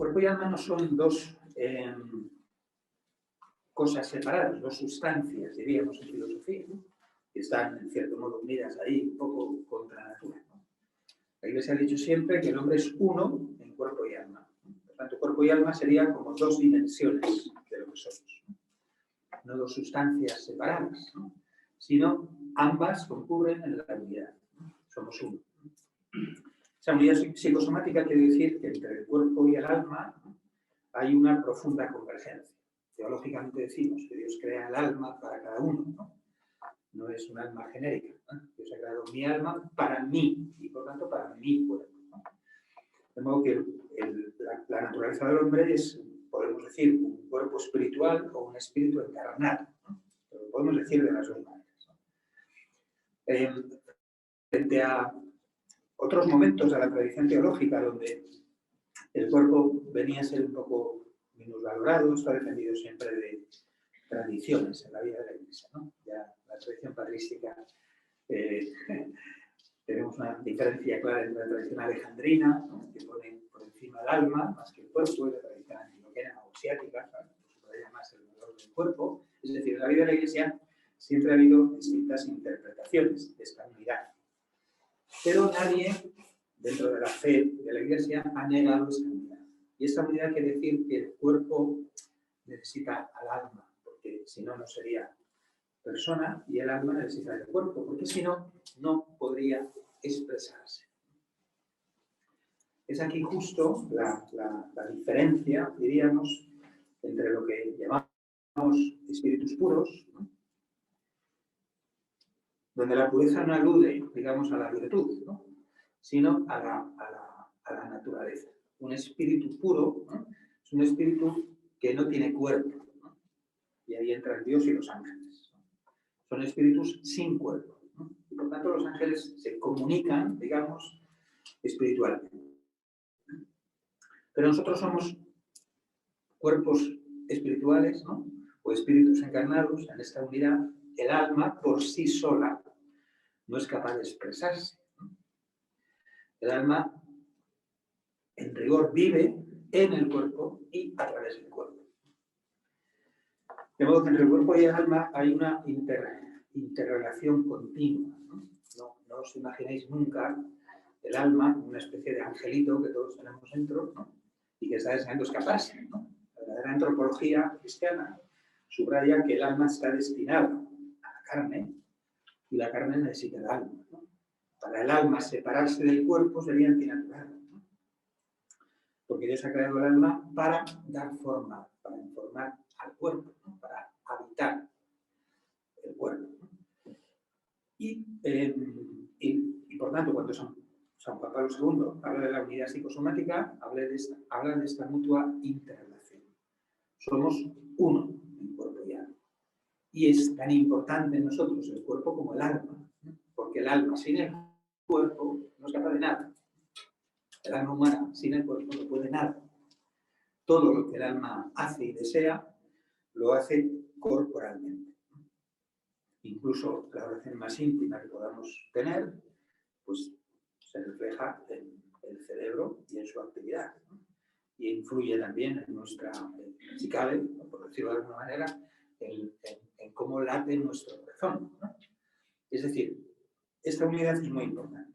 cuerpo y alma no son dos cosas separadas, dos sustancias, diríamos en filosofía, ¿no? Que están, en cierto modo, unidas ahí, un poco contra la natura, ¿no? La Iglesia ha dicho siempre que el hombre es uno en cuerpo y alma. Por tanto, cuerpo y alma serían como dos dimensiones de lo que somos, ¿no? No dos sustancias separadas, ¿no? Sino ambas concurren en la unidad, ¿no? Somos uno. Esa unidad psicosomática quiere decir que entre el cuerpo y el alma hay una profunda convergencia. Teológicamente decimos que Dios crea el alma para cada uno, ¿no? No es un alma genérica, ¿no? Dios ha creado mi alma para mí y por tanto para mi cuerpo, ¿no? De modo que la naturaleza del hombre es, podemos decir, un cuerpo espiritual o un espíritu encarnado, ¿no? Lo podemos decir de las dos maneras, ¿no? Frente a otros momentos de la tradición teológica donde el cuerpo venía a ser un poco minusvalorado, esto ha dependido siempre de tradiciones en la vida de la Iglesia, ¿no? Ya la tradición patrística, tenemos una diferencia clara entre la tradición alejandrina, ¿no? Que pone por encima el alma más que el cuerpo, y la tradición antioquena o asiática, ¿no? Que subraya más el valor del cuerpo. Es decir, en la vida de la Iglesia siempre ha habido distintas interpretaciones de esta unidad. Pero nadie, dentro de la fe de la Iglesia, ha negado esta unidad. Y esta unidad quiere decir que el cuerpo necesita al alma, porque si no, no sería persona, y el alma necesita del cuerpo, porque si no, no podría expresarse. Es aquí justo la diferencia, diríamos, entre lo que llamamos espíritus puros, ¿no? Donde la pureza no alude, digamos, a la virtud, ¿no? Sino a la naturaleza. Un espíritu puro, ¿no? Es un espíritu que no tiene cuerpo, ¿no? Y ahí entran Dios y los ángeles, ¿no? Son espíritus sin cuerpo, ¿no? Y por tanto los ángeles se comunican, digamos, espiritualmente. Pero nosotros somos cuerpos espirituales, ¿no? O espíritus encarnados en esta unidad. El alma por sí sola no es capaz de expresarse, ¿no? El alma, en rigor, vive en el cuerpo y a través del cuerpo. De modo que entre el cuerpo y el alma hay una interrelación continua, ¿no? No os imaginéis nunca el alma como una especie de angelito que todos tenemos dentro, ¿no? Y que está deseando escaparse, ¿no? La verdadera antropología cristiana subraya que el alma está destinada a la carne y la carne necesita el alma, ¿no? Para el alma separarse del cuerpo sería antinatural, ¿no? Porque Dios ha creado el alma para dar forma, para informar al cuerpo, ¿no? Para habitar el cuerpo, ¿no? Y por tanto, cuando San Juan Pablo II habla de la unidad psicosomática, habla de esta mutua interrelación. Somos uno en cuerpo y alma. Y es tan importante en nosotros el cuerpo como el alma, ¿no? Porque el alma sin el cuerpo no es capaz de nada. El alma humana sin el cuerpo no puede nada. Todo lo que el alma hace y desea, lo hace corporalmente. Incluso la oración más íntima que podamos tener, pues se refleja en el cerebro y en su actividad, ¿no? Y influye también en nuestra, si cabe, por decirlo de alguna manera, en cómo late nuestro corazón, ¿no? Es decir, esta unidad es muy importante.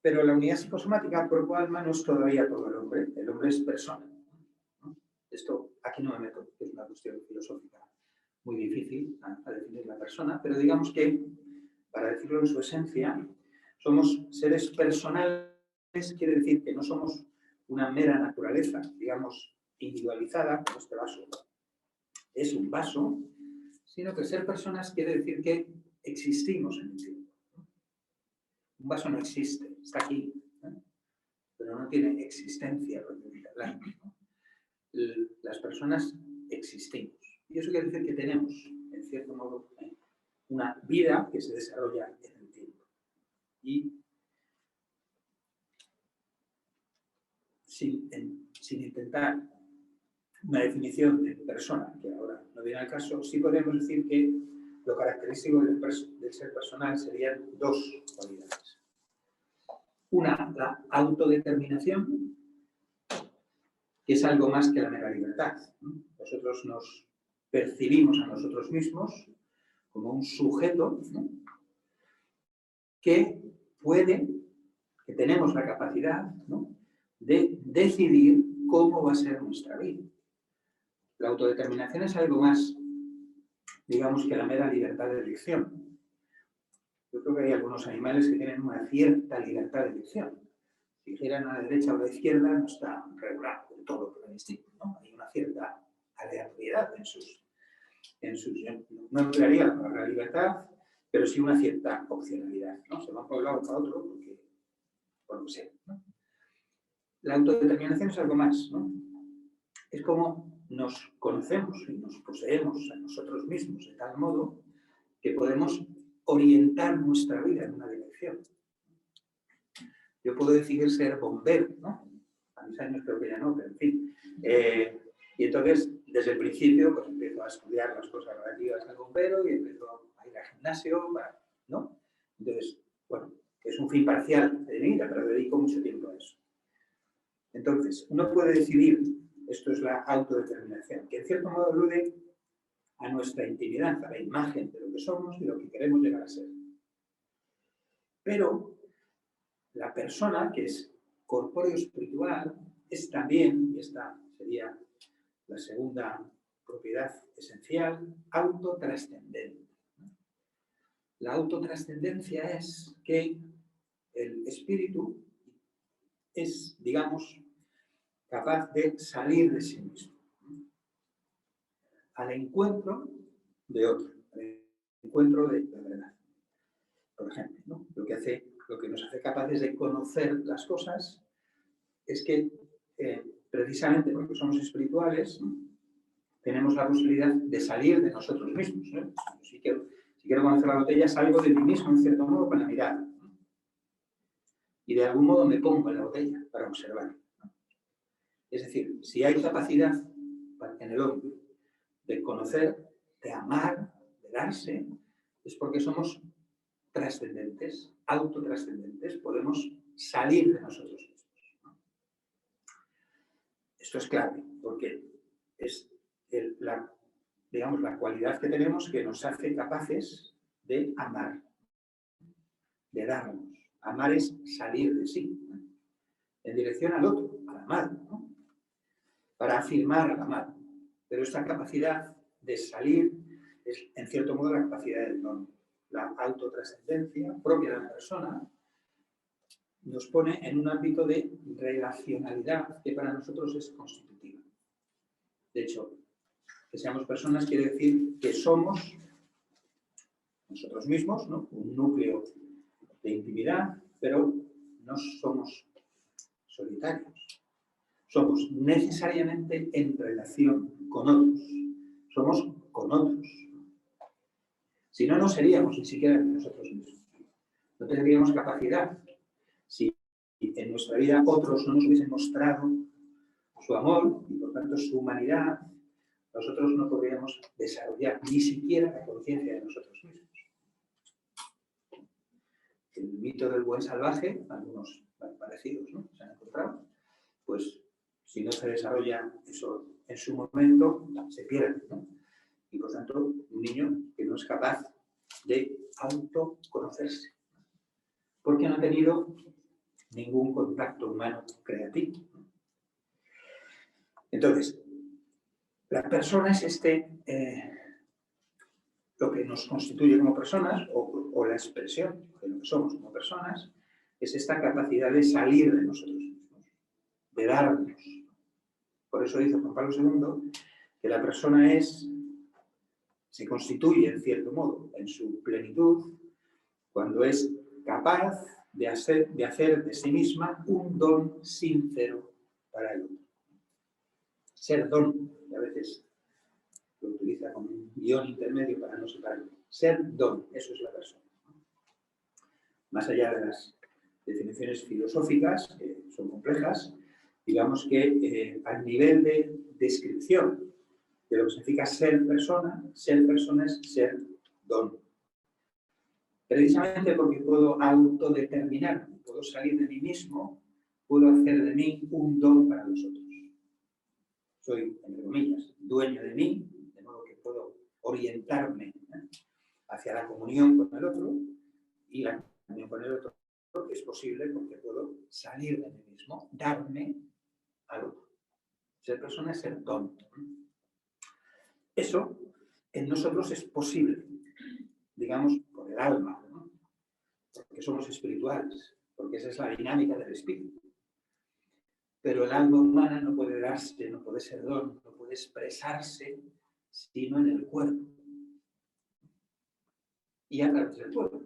Pero la unidad psicosomática cuerpo-alma no es todavía todo el hombre es persona, ¿no? Esto aquí no me meto, es una cuestión filosófica muy difícil a definir la persona, pero digamos que, para decirlo en su esencia, somos seres personales, quiere decir que no somos una mera naturaleza, digamos, individualizada, como este vaso es un vaso, sino que ser personas quiere decir que existimos en el tiempo. Un vaso no existe, está aquí, ¿no? Pero no tiene existencia propiamente hablando, ¿no? Las personas existimos. Y eso quiere decir que tenemos, en cierto modo, una vida que se desarrolla en el tiempo. Y sin intentar una definición de persona, que ahora no viene al caso, sí podemos decir que lo característico del ser personal serían dos cualidades. Una, la autodeterminación, que es algo más que la mera libertad, ¿no? Nosotros nos percibimos a nosotros mismos como un sujeto, ¿no?, que tenemos la capacidad, ¿no?, de decidir cómo va a ser nuestra vida. La autodeterminación es algo más, digamos, que la mera libertad de elección. Yo creo que hay algunos animales que tienen una cierta libertad de elección. Si giran a la derecha o a la izquierda, no está regulado del todo por el instinto, ¿no? Hay una cierta aleatoriedad en sus no emplearía la palabra libertad, pero sí una cierta opcionalidad, ¿no? Se van por un lado o para otro por lo que sea, ¿no? La autodeterminación es algo más, ¿no? Es como nos conocemos y nos poseemos a nosotros mismos de tal modo que podemos orientar nuestra vida en una dirección. Yo puedo decidir ser bombero, ¿no? A mis años creo que ya no, pero en fin. Y entonces, desde el principio, pues empiezo a estudiar las cosas relativas al bombero y empiezo a ir al gimnasio, ¿no? Entonces, bueno, es un fin parcial de mi vida, pero dedico mucho tiempo a eso. Entonces, uno puede decidir, esto es la autodeterminación, que en cierto modo alude a nuestra intimidad, a la imagen de lo que somos y lo que queremos llegar a ser. Pero la persona, que es corpóreo espiritual, es también, y esta sería la segunda propiedad esencial, autotrascendente. La autotrascendencia es que el espíritu es, digamos, capaz de salir de sí mismo al encuentro de otro, al encuentro de la verdad. Por ejemplo, ¿no? Lo que nos hace capaces de conocer las cosas es que precisamente porque somos espirituales, ¿no?, tenemos la posibilidad de salir de nosotros mismos, ¿no? Si quiero conocer la botella, salgo de mí mismo, en cierto modo, para mirar, ¿no? Y de algún modo me pongo en la botella para observar, ¿no? Es decir, si hay capacidad en el hombre de conocer, de amar, de darse, es porque somos trascendentes, autotrascendentes, podemos salir de nosotros mismos, ¿no? Esto es clave, porque es la cualidad que tenemos que nos hace capaces de amar, de darnos. Amar es salir de sí, ¿no?, en dirección al otro, al amado, ¿no?, para afirmar al amado. Pero esta capacidad de salir es, en cierto modo, la capacidad del don. La autotrascendencia propia de la persona nos pone en un ámbito de relacionalidad que para nosotros es constitutiva. De hecho, que seamos personas quiere decir que somos nosotros mismos, ¿no?, un núcleo de intimidad, pero no somos solitarios. Somos necesariamente en relación con otros. Somos con otros. Si no, no seríamos ni siquiera nosotros mismos. No tendríamos capacidad. Si en nuestra vida otros no nos hubiesen mostrado su amor y, por tanto, su humanidad, nosotros no podríamos desarrollar ni siquiera la conciencia de nosotros mismos. El mito del buen salvaje, algunos parecidos, ¿no?, se han encontrado, pues si no se desarrolla eso en su momento, se pierde, ¿no? Y por tanto, un niño que no es capaz de autoconocerse, porque no ha tenido ningún contacto humano creativo. Entonces, la persona es lo que nos constituye como personas, o la expresión de lo que somos como personas, es esta capacidad de salir de nosotros mismos, de darnos. Por eso dice Juan Pablo II que la persona se constituye, en cierto modo, en su plenitud, cuando es capaz de hacer de sí misma un don sincero para el otro. Ser don, y a veces lo utiliza como un guión intermedio para no separarlo. Ser don, eso es la persona. Más allá de las definiciones filosóficas, que son complejas, digamos que al nivel de descripción de lo que significa ser persona es ser don. Precisamente porque puedo autodeterminarme, puedo salir de mí mismo, puedo hacer de mí un don para los otros. Soy, entre comillas, dueño de mí, de modo que puedo orientarme hacia la comunión con el otro, y la comunión con el otro es posible porque puedo salir de mí mismo, darme al otro. Ser persona es ser don. Eso en nosotros es posible, digamos, por el alma, ¿no? Porque somos espirituales, porque esa es la dinámica del espíritu. Pero el alma humana no puede darse, no puede ser don, no puede expresarse, sino en el cuerpo. Y a través del cuerpo.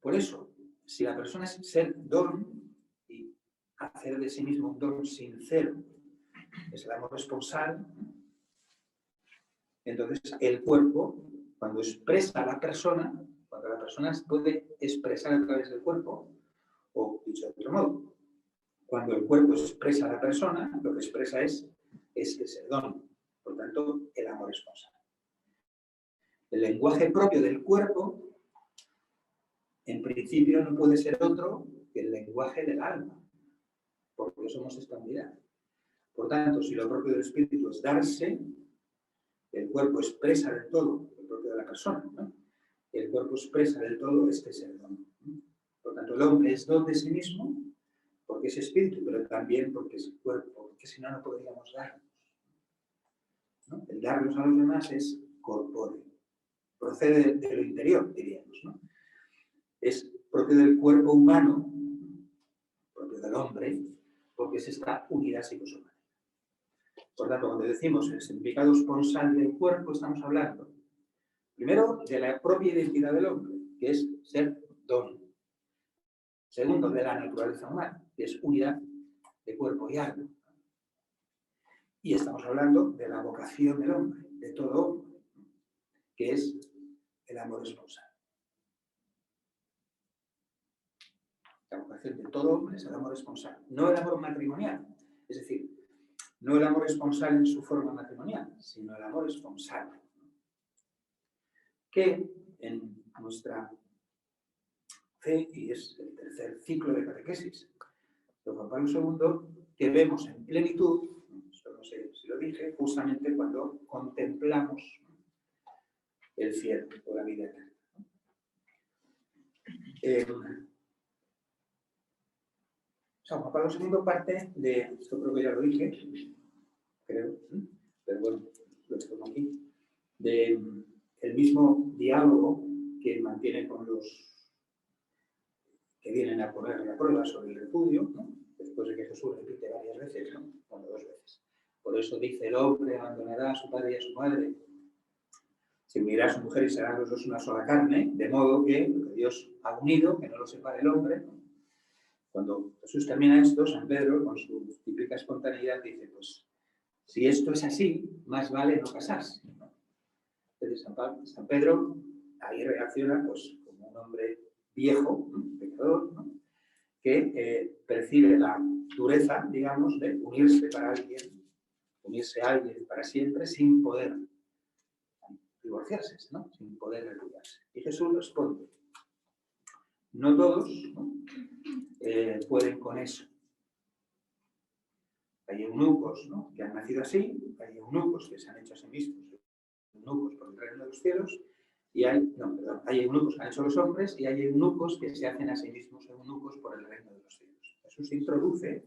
Por eso, si la persona es ser don y hacer de sí mismo un don sincero, es el amor responsable, entonces el cuerpo, cuando expresa a la persona, cuando la persona puede expresar a través del cuerpo, o dicho de otro modo, cuando el cuerpo expresa a la persona, lo que expresa es ese don, por tanto, el amor responsable. El lenguaje propio del cuerpo, en principio, no puede ser otro que el lenguaje del alma, porque somos esta unidad. Por tanto, si lo propio del espíritu es darse, el cuerpo expresa del todo lo propio de la persona, ¿no? El cuerpo expresa del todo este ser don. Por tanto, el hombre es don de sí mismo, porque es espíritu, pero también porque es cuerpo, porque si no, no podríamos darnos, ¿no? El darnos a los demás es corpóreo, procede de lo interior, diríamos, ¿no? Es propio del cuerpo humano, propio del hombre, porque es esta unidad psicosomática. Por tanto, cuando decimos el significado esponsal del cuerpo, estamos hablando, primero, de la propia identidad del hombre, que es ser don. Segundo, de la naturaleza humana, que es unidad de cuerpo y alma. Y estamos hablando de la vocación del hombre, de todo hombre, que es el amor esponsal. La vocación de todo hombre es el amor esponsal, no el amor matrimonial. Es decir, no el amor esponsal en su forma matrimonial, sino el amor esponsal. Que en nuestra fe, y es el tercer ciclo de catequesis de Juan Pablo II, que vemos en plenitud, esto no sé si lo dije, justamente cuando contemplamos el cielo o la vida eterna. San Juan Pablo II parte de, esto creo que ya lo dije, creo, pero bueno, lo tengo aquí, del mismo diálogo que mantiene con los que vienen a poner la prueba sobre el repudio, ¿no? Después de que Jesús repite varias veces, ¿no? Bueno, 2 veces. Por eso dice: el hombre abandonará a su padre y a su madre, se unirá a su mujer y serán los dos una sola carne, de modo que lo que Dios ha unido, que no lo separe el hombre, ¿no? Cuando Jesús termina esto, San Pedro, con su típica espontaneidad, dice: pues si esto es así, más vale no casarse, ¿no? Entonces San Pedro ahí reacciona pues como un hombre viejo, ¿no? Pecador, ¿no? Que percibe la dureza, digamos, de unirse a alguien para siempre sin poder divorciarse, ¿no? Sin poder repudiarse. Y Jesús responde: no todos, ¿no? Pueden con eso. Hay eunucos, ¿no? Que han nacido así, hay eunucos que se han hecho a sí mismos eunucos por el reino de los cielos, y hay eunucos que han hecho los hombres, y hay eunucos que se hacen a sí mismos eunucos por el reino de los cielos. Jesús introduce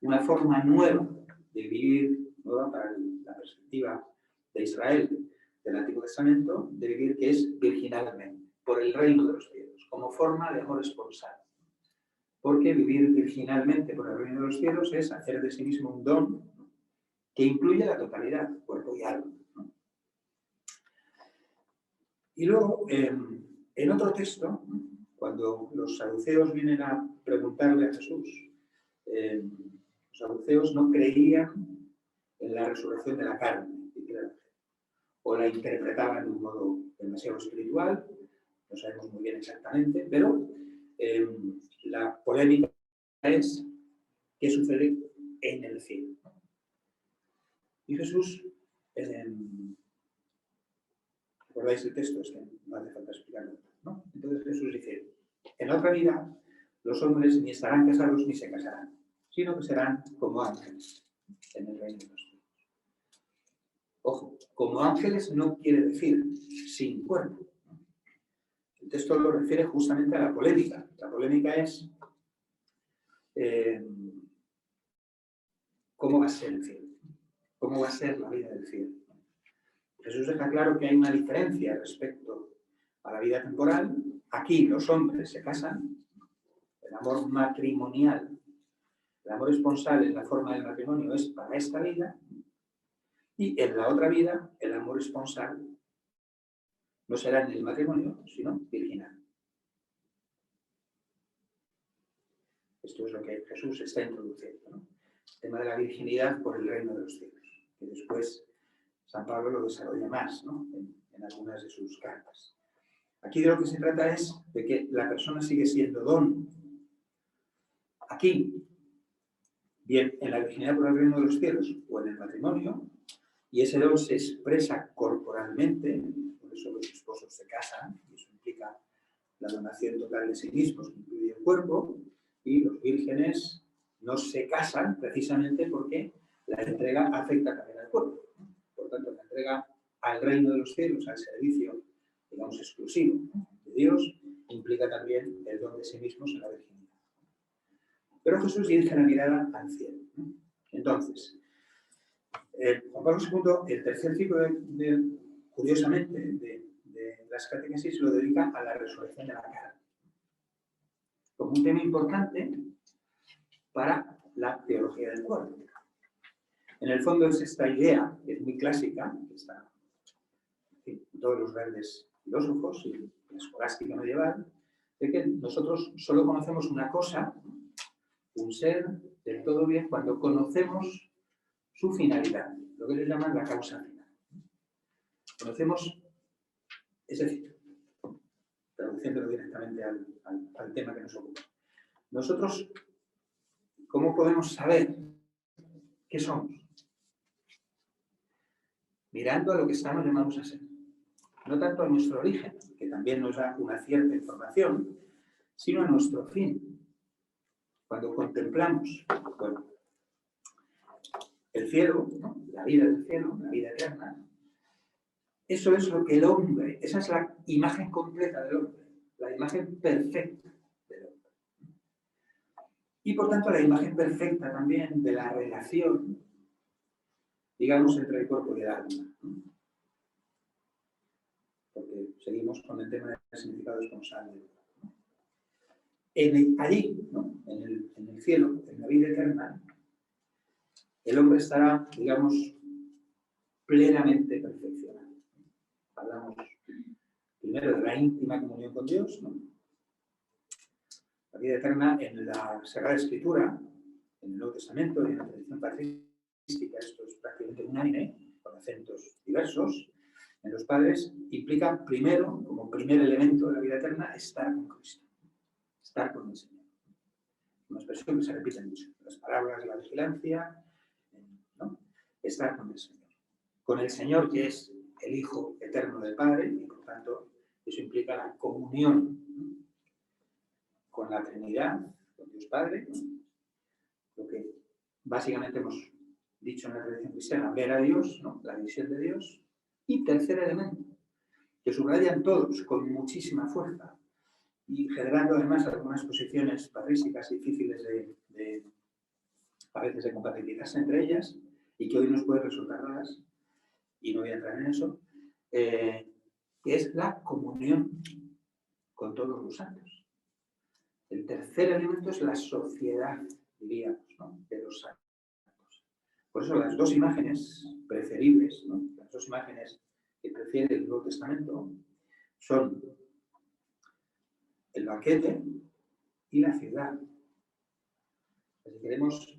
una forma nueva de vivir, nueva para la perspectiva de Israel del Antiguo Testamento, de vivir, que es virginalmente, por el reino de los cielos, como forma de amor esponsal. Porque vivir virginalmente por el reino de los cielos es hacer de sí mismo un don, ¿no? Que incluye la totalidad, cuerpo y alma, ¿no? Y luego, en otro texto, cuando los saduceos vienen a preguntarle a Jesús, los saduceos no creían en la resurrección de la carne, o la interpretaban de un modo demasiado espiritual, no sabemos muy bien exactamente, pero la polémica es qué sucede en el cielo. Y Jesús, ¿recordáis el texto? Es que no hace falta explicarlo. ¿no? Entonces Jesús dice, en la otra vida los hombres ni estarán casados ni se casarán, sino que serán como ángeles en el reino de los cielos. Ojo, como ángeles no quiere decir sin cuerpo. El texto lo refiere justamente a la polémica. La polémica es ¿cómo va a ser el cielo? ¿Cómo va a ser la vida del cielo? Jesús deja claro que hay una diferencia respecto a la vida temporal. Aquí los hombres se casan, el amor matrimonial, el amor esponsal en la forma del matrimonio es para esta vida, y en la otra vida el amor esponsal no será en el matrimonio, sino virginal. Esto es lo que Jesús está introduciendo, ¿no? El tema de la virginidad por el reino de los cielos, que después San Pablo lo desarrolla más, ¿no? en algunas de sus cartas. Aquí de lo que se trata es de que la persona sigue siendo don. Aquí, bien en la virginidad por el reino de los cielos o en el matrimonio, y ese don se expresa corporalmente, por eso los esposos se casan, y eso implica la donación total de sí mismos, que incluye el cuerpo, y los vírgenes no se casan precisamente porque la entrega afecta también al cuerpo. Por tanto, la entrega al reino de los cielos, al servicio, digamos, exclusivo de Dios, implica también el don de sí mismos en la virginidad. Pero Jesús dirige la mirada al cielo. Entonces, Juan Pablo II, el tercer ciclo, curiosamente, de las catequesis lo dedica a la resurrección de la carne, como un tema importante para la teología del cuerpo. En el fondo es esta idea, que es muy clásica, que está en todos los grandes filósofos y la escolástica medieval, de que nosotros solo conocemos una cosa, un ser del todo bien, cuando conocemos su finalidad, lo que ellos llaman la causa final. Conocemos, es decir, traduciéndolo directamente al tema que nos ocupa. Nosotros, ¿cómo podemos saber qué somos? Mirando a lo que estamos llamados a ser. No tanto a nuestro origen, que también nos da una cierta información, sino a nuestro fin. Cuando contemplamos, bueno, el cielo, ¿no? La vida del cielo, la vida eterna, eso es lo que el hombre, esa es la imagen completa del hombre, la imagen perfecta del hombre. Y por tanto la imagen perfecta también de la relación, digamos, entre el cuerpo y el alma. Porque seguimos con el tema del significado esponsal. Allí, ¿no? en el cielo, en la vida eterna, el hombre estará, digamos, plenamente perfeccionado. Hablamos primero de la íntima comunión con Dios, ¿no? La vida eterna en la Sagrada Escritura, en el Nuevo Testamento y en la tradición patrística, esto es prácticamente unánime, con acentos diversos, en los padres, implica primero, como primer elemento de la vida eterna, estar con Cristo, estar con el Señor. Una expresión que se repite mucho, las palabras de la vigilancia, ¿no? Estar con el Señor que es el Hijo eterno del Padre, y por tanto eso implica la comunión, ¿no? Con la Trinidad, con Dios Padre, ¿no? Lo que básicamente hemos dicho en la tradición cristiana, ver a Dios, ¿no? La visión de Dios. Y tercer elemento, que subrayan todos con muchísima fuerza y generando además algunas posiciones patrísticas difíciles a veces de compatibilizarse entre ellas y que hoy nos puede resultar raras, y no voy a entrar en eso, que es la comunión con todos los santos. El tercer elemento es la sociedad, diríamos, ¿no? De los santos. Por eso las dos imágenes preferibles, ¿no? Las dos imágenes que prefiere el Nuevo Testamento son el banquete y la ciudad. Si queremos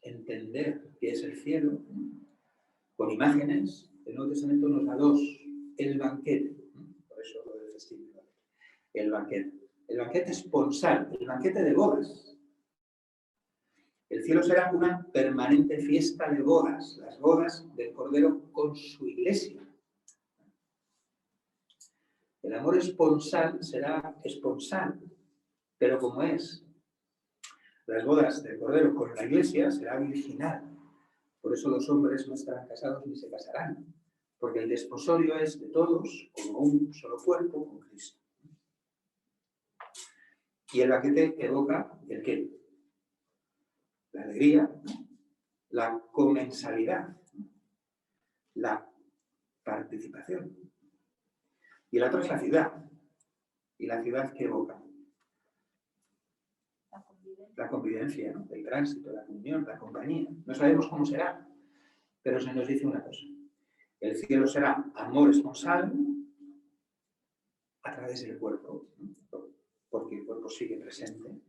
entender qué es el cielo, con imágenes, el Nuevo Testamento nos da dos. El banquete, por eso lo del festivo. El banquete esponsal, el banquete de bodas. El cielo será una permanente fiesta de bodas, las bodas del Cordero con su iglesia. El amor esponsal será esponsal, pero como es las bodas del Cordero con la Iglesia, será virginal. Por eso los hombres no estarán casados ni se casarán, porque el desposorio es de todos como un solo cuerpo con Cristo. Y el banquete evoca el qué? La alegría, la comensalidad, la participación. Y el otro es la ciudad. ¿Y la ciudad qué evoca? La convivencia, ¿no? El tránsito, la comunión, la compañía. No sabemos cómo será, pero se nos dice una cosa. El cielo será amor esponsal a través del cuerpo, ¿no? Porque el cuerpo sigue presente.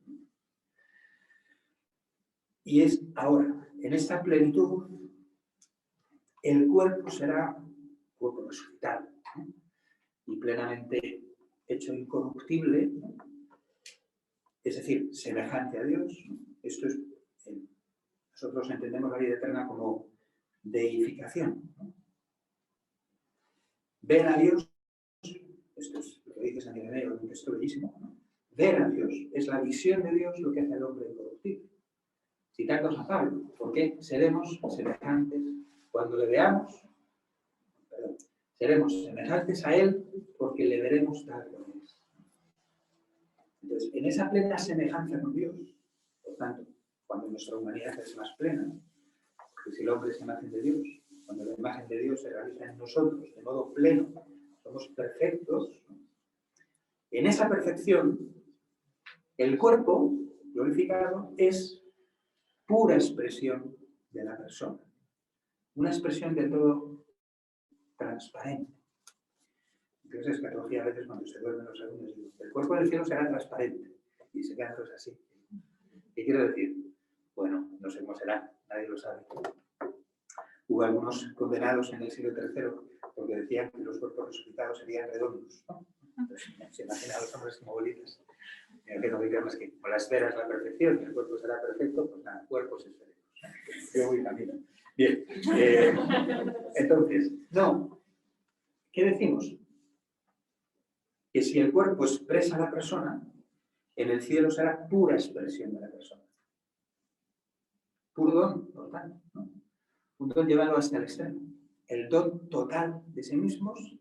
Y es ahora, en esta plenitud, el cuerpo será cuerpo resucitado, ¿no? Y plenamente hecho incorruptible, ¿no? Es decir, semejante a Dios, ¿no? Esto es, nosotros entendemos la vida eterna como deificación, ¿no? Ver a Dios, esto es lo que dice San Ireneo, un texto bellísimo, ¿no? Ver a Dios es la visión de Dios lo que hace al hombre incorruptible. Citando a Pablo, porque seremos semejantes cuando le veamos, seremos semejantes a Él porque le veremos tal como es. Entonces, en esa plena semejanza con Dios, por tanto, cuando nuestra humanidad es más plena, porque si el hombre es imagen de Dios, cuando la imagen de Dios se realiza en nosotros de modo pleno, somos perfectos, ¿no? En esa perfección, el cuerpo glorificado es pura expresión de la persona, una expresión de todo transparente. Entonces, escatología a veces cuando se duermen los alumnos digo, el cuerpo del cielo será transparente, y se quedan todos así. ¿Qué quiero decir? Bueno, no sé cómo será, nadie lo sabe. Hubo algunos condenados en el siglo III porque decían que los cuerpos resucitados serían redondos, ¿no? Entonces, se imagina a los hombres como bolitas. Que no digan más que como la esfera es la perfección y el cuerpo será perfecto, pues nada, cuerpos esféricos. Yo voy camino. Bien. Entonces, no. ¿Qué decimos? Que si el cuerpo expresa a la persona, en el cielo será pura expresión de la persona. Puro don, por tanto, ¿no? Un don llevado hasta el extremo. El don total de sí mismos,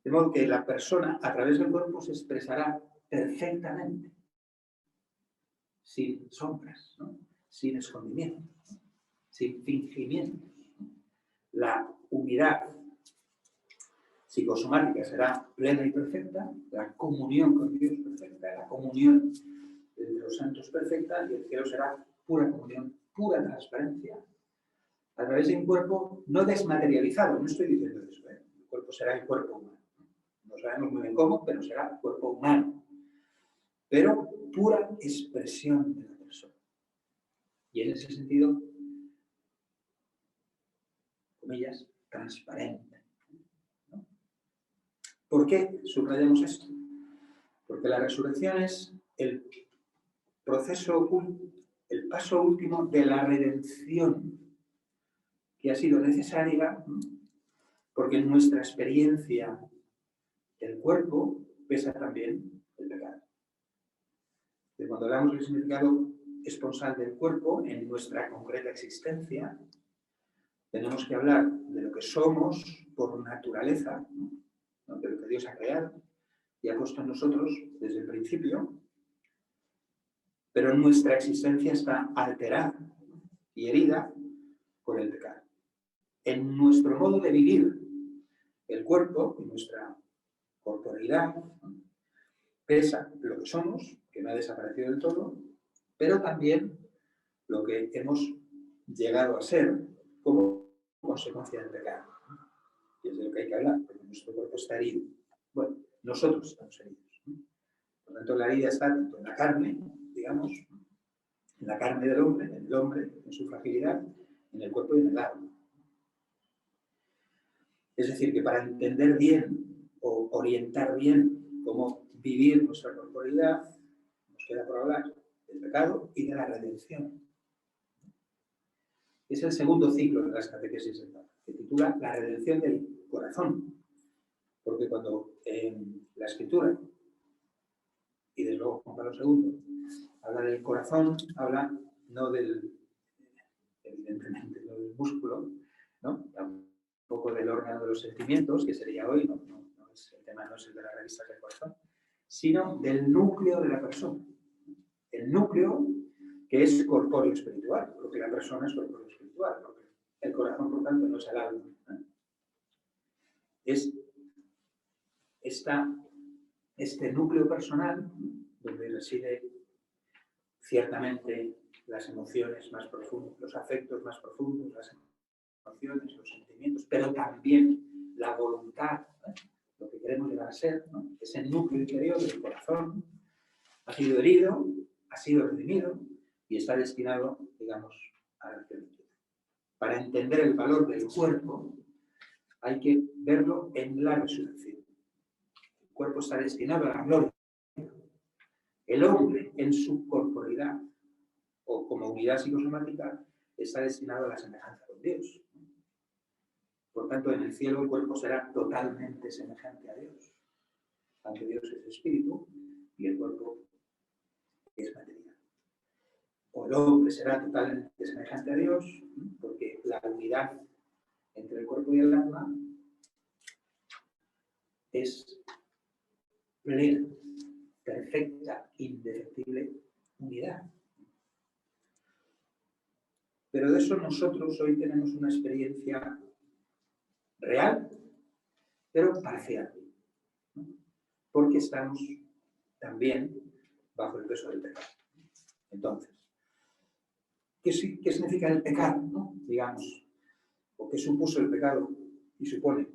de modo que la persona a través del cuerpo se expresará perfectamente, sin sombras, ¿no? Sin escondimientos, ¿no? Sin fingimientos, ¿no? La unidad psicosomática será plena y perfecta, la comunión con Dios perfecta, la comunión entre los santos perfecta, y el cielo será pura comunión, pura transparencia, a través de un cuerpo no desmaterializado. No estoy diciendo eso, ¿eh? El cuerpo será el cuerpo humano. No sabemos muy bien cómo, pero será el cuerpo humano. Pero pura expresión de la persona. Y en ese sentido, comillas, transparente, ¿no? ¿Por qué subrayamos esto? Porque la resurrección es el proceso, el paso último de la redención que ha sido necesaria, ¿no? Porque en nuestra experiencia del cuerpo pesa también el pecado. De cuando hablamos del significado esponsal del cuerpo en nuestra concreta existencia, tenemos que hablar de lo que somos por naturaleza, ¿no? De lo que Dios ha creado y ha puesto en nosotros desde el principio, pero nuestra existencia está alterada y herida por el pecado. En nuestro modo de vivir el cuerpo, en nuestra corporeidad, ¿no? Pesa lo que somos, que no ha desaparecido del todo, pero también lo que hemos llegado a ser como consecuencia del pecado. Y es de lo que hay que hablar, porque nuestro cuerpo está herido. Bueno, nosotros estamos heridos, ¿no? Por lo tanto, la herida está tanto en la carne, digamos, en la carne del hombre, en el hombre, en su fragilidad, en el cuerpo y en el alma. Es decir, que para entender bien o orientar bien cómo vivir nuestra corporalidad, nos queda por hablar del pecado y de la redención. Es el segundo ciclo de las catequesis del Papa, que titula La redención del corazón. Porque cuando la Escritura, y desde luego Juan Pablo II, habla del corazón, habla no evidentemente, no del músculo, ¿no? Tampoco del órgano de los sentimientos, que sería hoy, el tema no es el de la revista del corazón, sino del núcleo de la persona. El núcleo que es corpóreo espiritual, porque la persona es corpóreo espiritual, porque el corazón, por tanto, no es el alma. Es este núcleo personal donde reside ciertamente las emociones más profundas, los afectos más profundos, las emociones, los sentimientos, pero también la voluntad, lo que queremos llegar a ser, ¿no? Ese núcleo interior del corazón ha sido herido, ha sido redimido y está destinado, digamos, a la plenitud. Para entender el valor del cuerpo, hay que verlo en la resurrección. El cuerpo está destinado a la gloria. El hombre, en su corporalidad, o como unidad psicosomática, está destinado a la semejanza con Dios. Por tanto, en el cielo el cuerpo será totalmente semejante a Dios. Aunque Dios es espíritu y el cuerpo es material. O el hombre será totalmente semejante a Dios, porque la unidad entre el cuerpo y el alma es plena, perfecta, indefectible unidad. Pero de eso nosotros hoy tenemos una experiencia real, pero parcial, ¿no? Porque estamos también bajo el peso del pecado. Entonces, ¿qué significa el pecado, ¿no? Digamos, o qué supuso el pecado y supone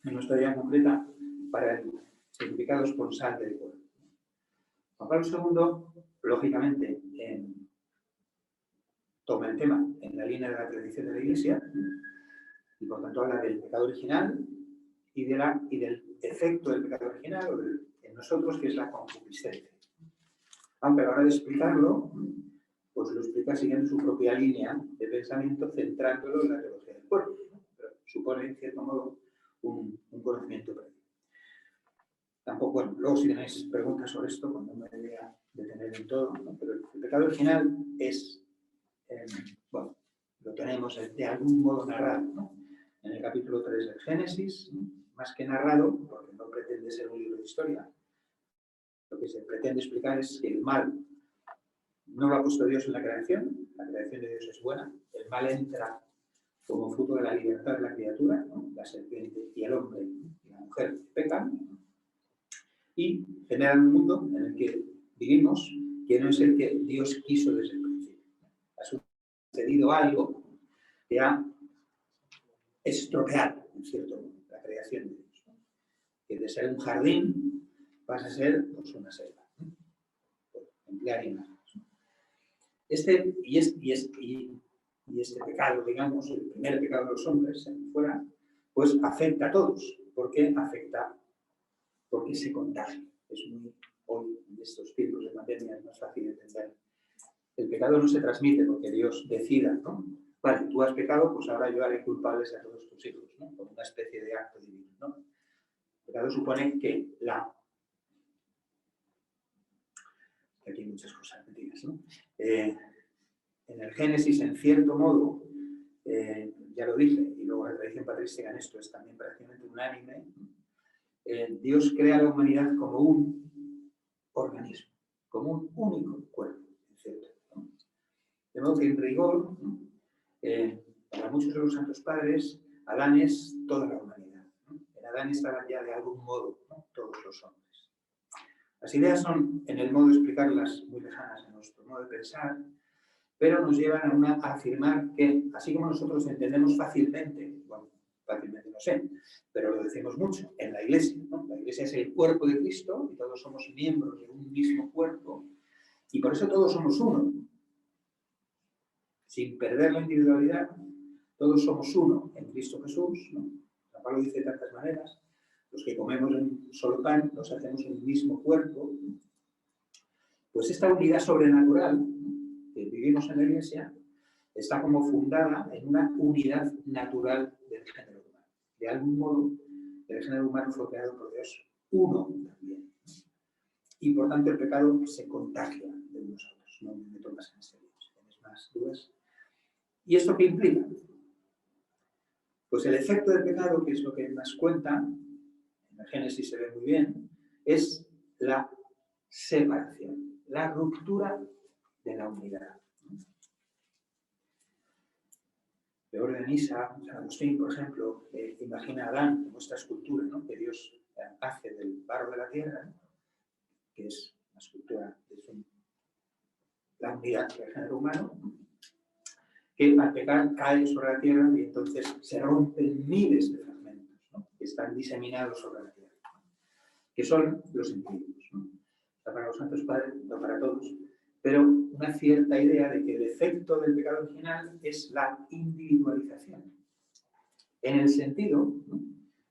en nuestra vida concreta para el significado esponsal del cuerpo? Juan Pablo II, lógicamente, toma el tema en la línea de la tradición de la Iglesia y por tanto habla del pecado original y del efecto del pecado original en nosotros, que es la concupiscencia. Aunque a la hora de explicarlo, pues lo explica siguiendo su propia línea de pensamiento, centrándolo en la teología del cuerpo, ¿no? Pero supone, en cierto modo, un conocimiento previo. Tampoco, bueno, luego si tenéis preguntas sobre esto, cuando me voy a detener en todo, ¿no? Pero el pecado original es, bueno, lo tenemos de algún modo narrado, ¿no? En el capítulo 3 del Génesis, ¿no? Más que narrado, porque no pretende ser un libro de historia, lo que se pretende explicar es que el mal no lo ha puesto Dios en la creación de Dios es buena, el mal entra como fruto de la libertad de la criatura, ¿no? La serpiente y el hombre y la mujer pecan y generan un mundo en el que vivimos que no es el que Dios quiso desde el principio. Ha sucedido algo que ha estropeado, en cierto modo, la creación de Dios, ¿no? Que de ser un jardín pasa a ser, pues, una selva, ¿no? Por emplear imágenes. Este pecado, digamos, el primer pecado de los hombres, fuera, pues afecta a todos. ¿Por qué afecta? Porque se contagia. Es muy, hoy, en estos tiempos de pandemia, es más fácil de entender. El pecado no se transmite porque Dios decida, ¿no? Vale, tú has pecado, pues ahora yo haré culpables a todos tus hijos, ¿no? Como una especie de acto divino, ¿no? El pecado supone que aquí hay muchas cosas metidas, ¿no? En el Génesis, en cierto modo, ya lo dije, y luego la tradición patrística en esto es también prácticamente unánime, Dios crea a la humanidad como un organismo, como un único cuerpo, en cierto, ¿no? De modo que en rigor, ¿no? Para muchos de los santos padres, Adán es toda la humanidad, ¿no? En Adán estaban ya de algún modo, ¿no? Todos los hombres. Las ideas son, en el modo de explicarlas, muy lejanas a nuestro modo de pensar, pero nos llevan a afirmar que, así como nosotros entendemos fácilmente, bueno, fácilmente no sé, pero lo decimos mucho, en la Iglesia, ¿no? La Iglesia es el cuerpo de Cristo y todos somos miembros de un mismo cuerpo y por eso todos somos uno. Sin perder la individualidad, todos somos uno en Cristo Jesús, ¿no? San Pablo dice de tantas maneras, los que comemos un solo pan, nos hacemos un mismo cuerpo. Pues esta unidad sobrenatural que vivimos en la Iglesia está como fundada en una unidad natural del género humano. De algún modo, El género humano fue creado por Dios, uno también. Y por tanto el pecado se contagia de unos a otros. No me tomas en serio, si tienes más dudas. ¿Y esto qué implica? Pues el efecto del pecado, que es lo que más cuenta, en el Génesis se ve muy bien, es la separación, la ruptura de la unidad. Peor de Nisa, San Agustín, por ejemplo, imagina a Adán como esta escultura, ¿no?, que Dios hace del barro de la tierra, ¿no?, que es la escultura, es la unidad del género humano, que al pecar cae sobre la tierra y entonces se rompen miles de fragmentos, ¿no?, que están diseminados sobre la tierra, que son los individuos, ¿no? Para los santos padres, no para todos, pero una cierta idea de que el efecto del pecado original es la individualización, en el sentido, ¿no?,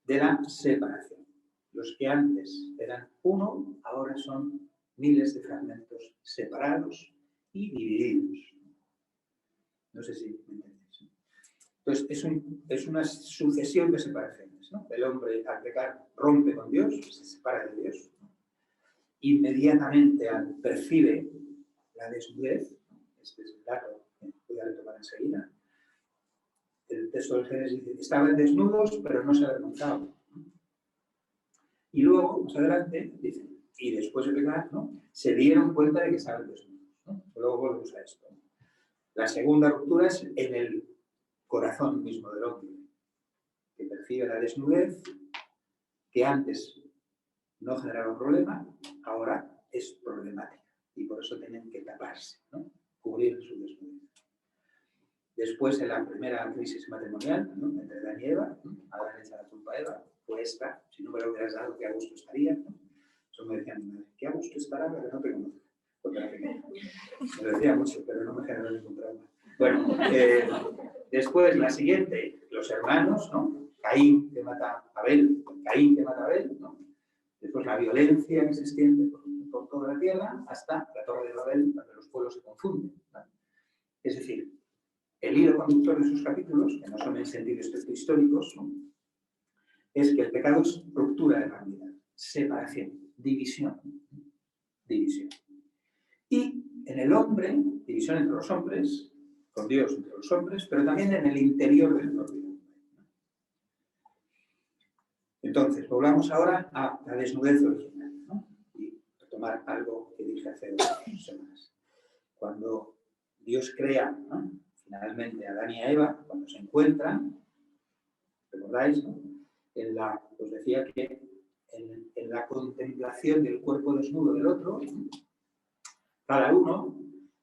de la separación. Los que antes eran uno, ahora son miles de fragmentos separados y divididos. No sé si me entendéis. Entonces, es una sucesión de separaciones, ¿no? El hombre, al pecar, rompe con Dios, se separa de Dios, ¿no? Inmediatamente percibe la desnudez, este es el dato que voy a retomar enseguida. El texto del Génesis dice: estaban desnudos, pero no se avergonzaban. Y luego, más adelante, dice: y después de pecar, ¿no?, se dieron cuenta de que estaban desnudos, ¿no? Luego volvemos a esto. La segunda ruptura es en el corazón mismo del hombre, que percibe la desnudez, que antes no generaba un problema, ahora es problemática. Y por eso tienen que taparse, ¿no?, cubrir su desnudez. Después, en la primera crisis matrimonial, ¿no?, entre Adán y Eva, ¿no?, Adán le echa la culpa a Eva, fue esta: si no me lo hubieras dado, qué a gusto estaría, ¿no? Eso me decía mi madre: qué a gusto estará, pero no te conozco. Porque era pequeña. Me lo decía mucho, pero no me generó ningún trauma. Bueno, después, la siguiente, los hermanos, ¿no? Caín que mata a Abel, ¿no? Después, la violencia que se extiende por toda la tierra, hasta la Torre de Babel, donde los pueblos se confunden, ¿no? Es decir, el hilo conductor de esos capítulos, que no son en sentido estricto históricos, ¿no?, es que el pecado es ruptura de la unidad, separación, división. Y en el hombre, división entre los hombres, con Dios entre los hombres, pero también en el interior del propio hombre. Entonces, volvamos ahora a la desnudez original, ¿no?, y retomar algo que dije hace 2 semanas. Cuando Dios crea, ¿no?, finalmente a Adán y a Eva, cuando se encuentran, ¿recordáis?, ¿no?, os decía que en la contemplación del cuerpo desnudo del otro, cada uno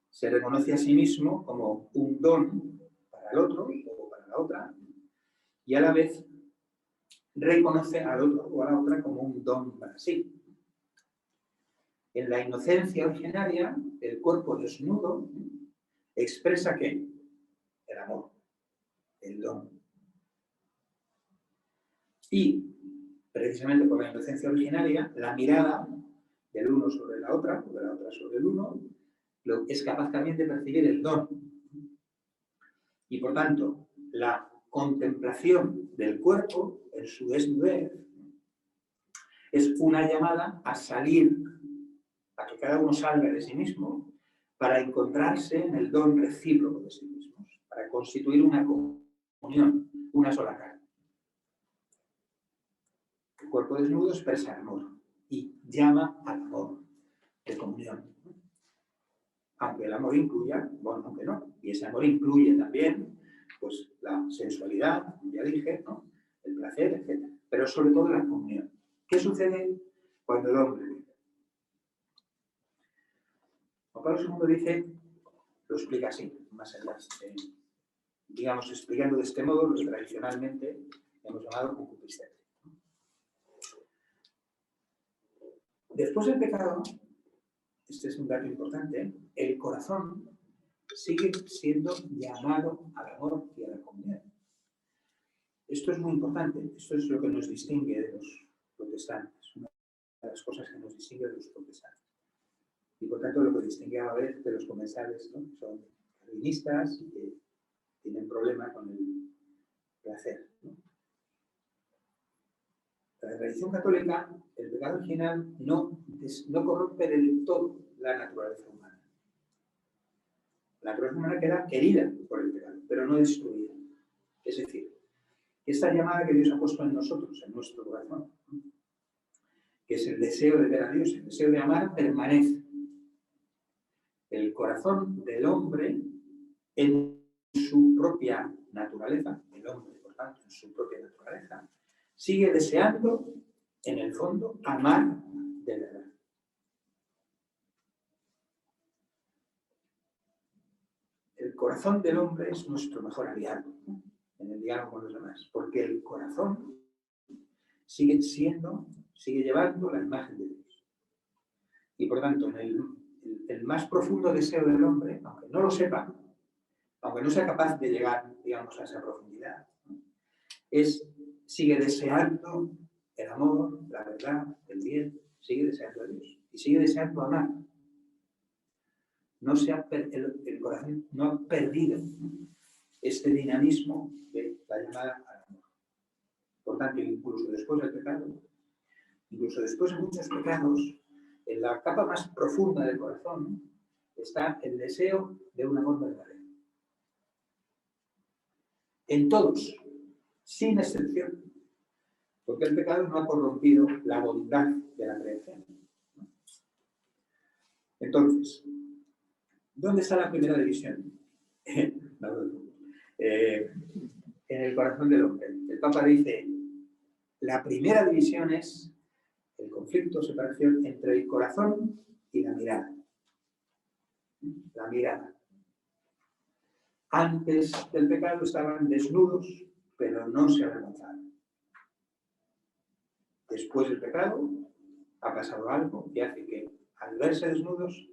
se reconoce a sí mismo como un don para el otro o para la otra, y a la vez reconoce al otro o a la otra como un don para sí. En la inocencia originaria, el cuerpo desnudo expresa ¿qué? El amor, el don. Y precisamente por la inocencia originaria, la mirada del uno sobre la otra, o de la otra sobre el uno, es capaz también de percibir el don. Y por tanto, la contemplación del cuerpo en su desnudez es una llamada a salir, a que cada uno salga de sí mismo, para encontrarse en el don recíproco de sí mismos, para constituir una comunión, una sola carne. El cuerpo desnudo expresa el amor y llama al amor de comunión. Aunque el amor incluya, bueno, aunque no, y ese amor incluye también, pues, la sensualidad, como ya dije, ¿no?, el placer, etc. Pero sobre todo la comunión. ¿Qué sucede cuando el hombre vive? Juan Pablo II dice, lo explica así, más allá, digamos, explicando de este modo lo que tradicionalmente hemos llamado concupiscencia. Después del pecado, este es un dato importante, el corazón sigue siendo llamado al amor y a la comunión. Esto es muy importante, esto es lo que nos distingue de los protestantes, una de las cosas que nos distingue de los protestantes. Y por tanto lo que distingue a la vez de los comensales, ¿no?, son calvinistas y que tienen problema con el placer, ¿no? Para la tradición católica, el pecado original no corrompe del todo la naturaleza humana. La naturaleza humana queda herida por el pecado, pero no destruida. Es decir, esta llamada que Dios ha puesto en nosotros, en nuestro corazón, que es el deseo de ver a Dios, el deseo de amar, permanece. El corazón del hombre, en su propia naturaleza, el hombre, por tanto, en su propia naturaleza, sigue deseando, en el fondo, amar de verdad. El corazón del hombre es nuestro mejor aliado, ¿no?, en el diálogo con los demás, porque el corazón sigue llevando la imagen de Dios. Y por tanto, en el más profundo deseo del hombre, aunque no lo sepa, aunque no sea capaz de llegar, digamos, a esa profundidad, ¿no?, sigue deseando el amor, la verdad, el bien, sigue deseando a Dios y sigue deseando amar. El corazón no ha perdido, ¿no?, este dinamismo de la llamada al amor. Por tanto, incluso después del pecado, incluso después de muchos pecados, en la capa más profunda del corazón está el deseo de un amor verdadero. En todos, sin excepción, porque el pecado no ha corrompido la bondad de la creación. Entonces, ¿dónde está la primera división? En el corazón del hombre. El Papa dice, la primera división es el conflicto o separación entre el corazón y la mirada. La mirada. Antes del pecado estaban desnudos, pero no se avergonzaban. Después del pecado ha pasado algo que hace que, al verse desnudos,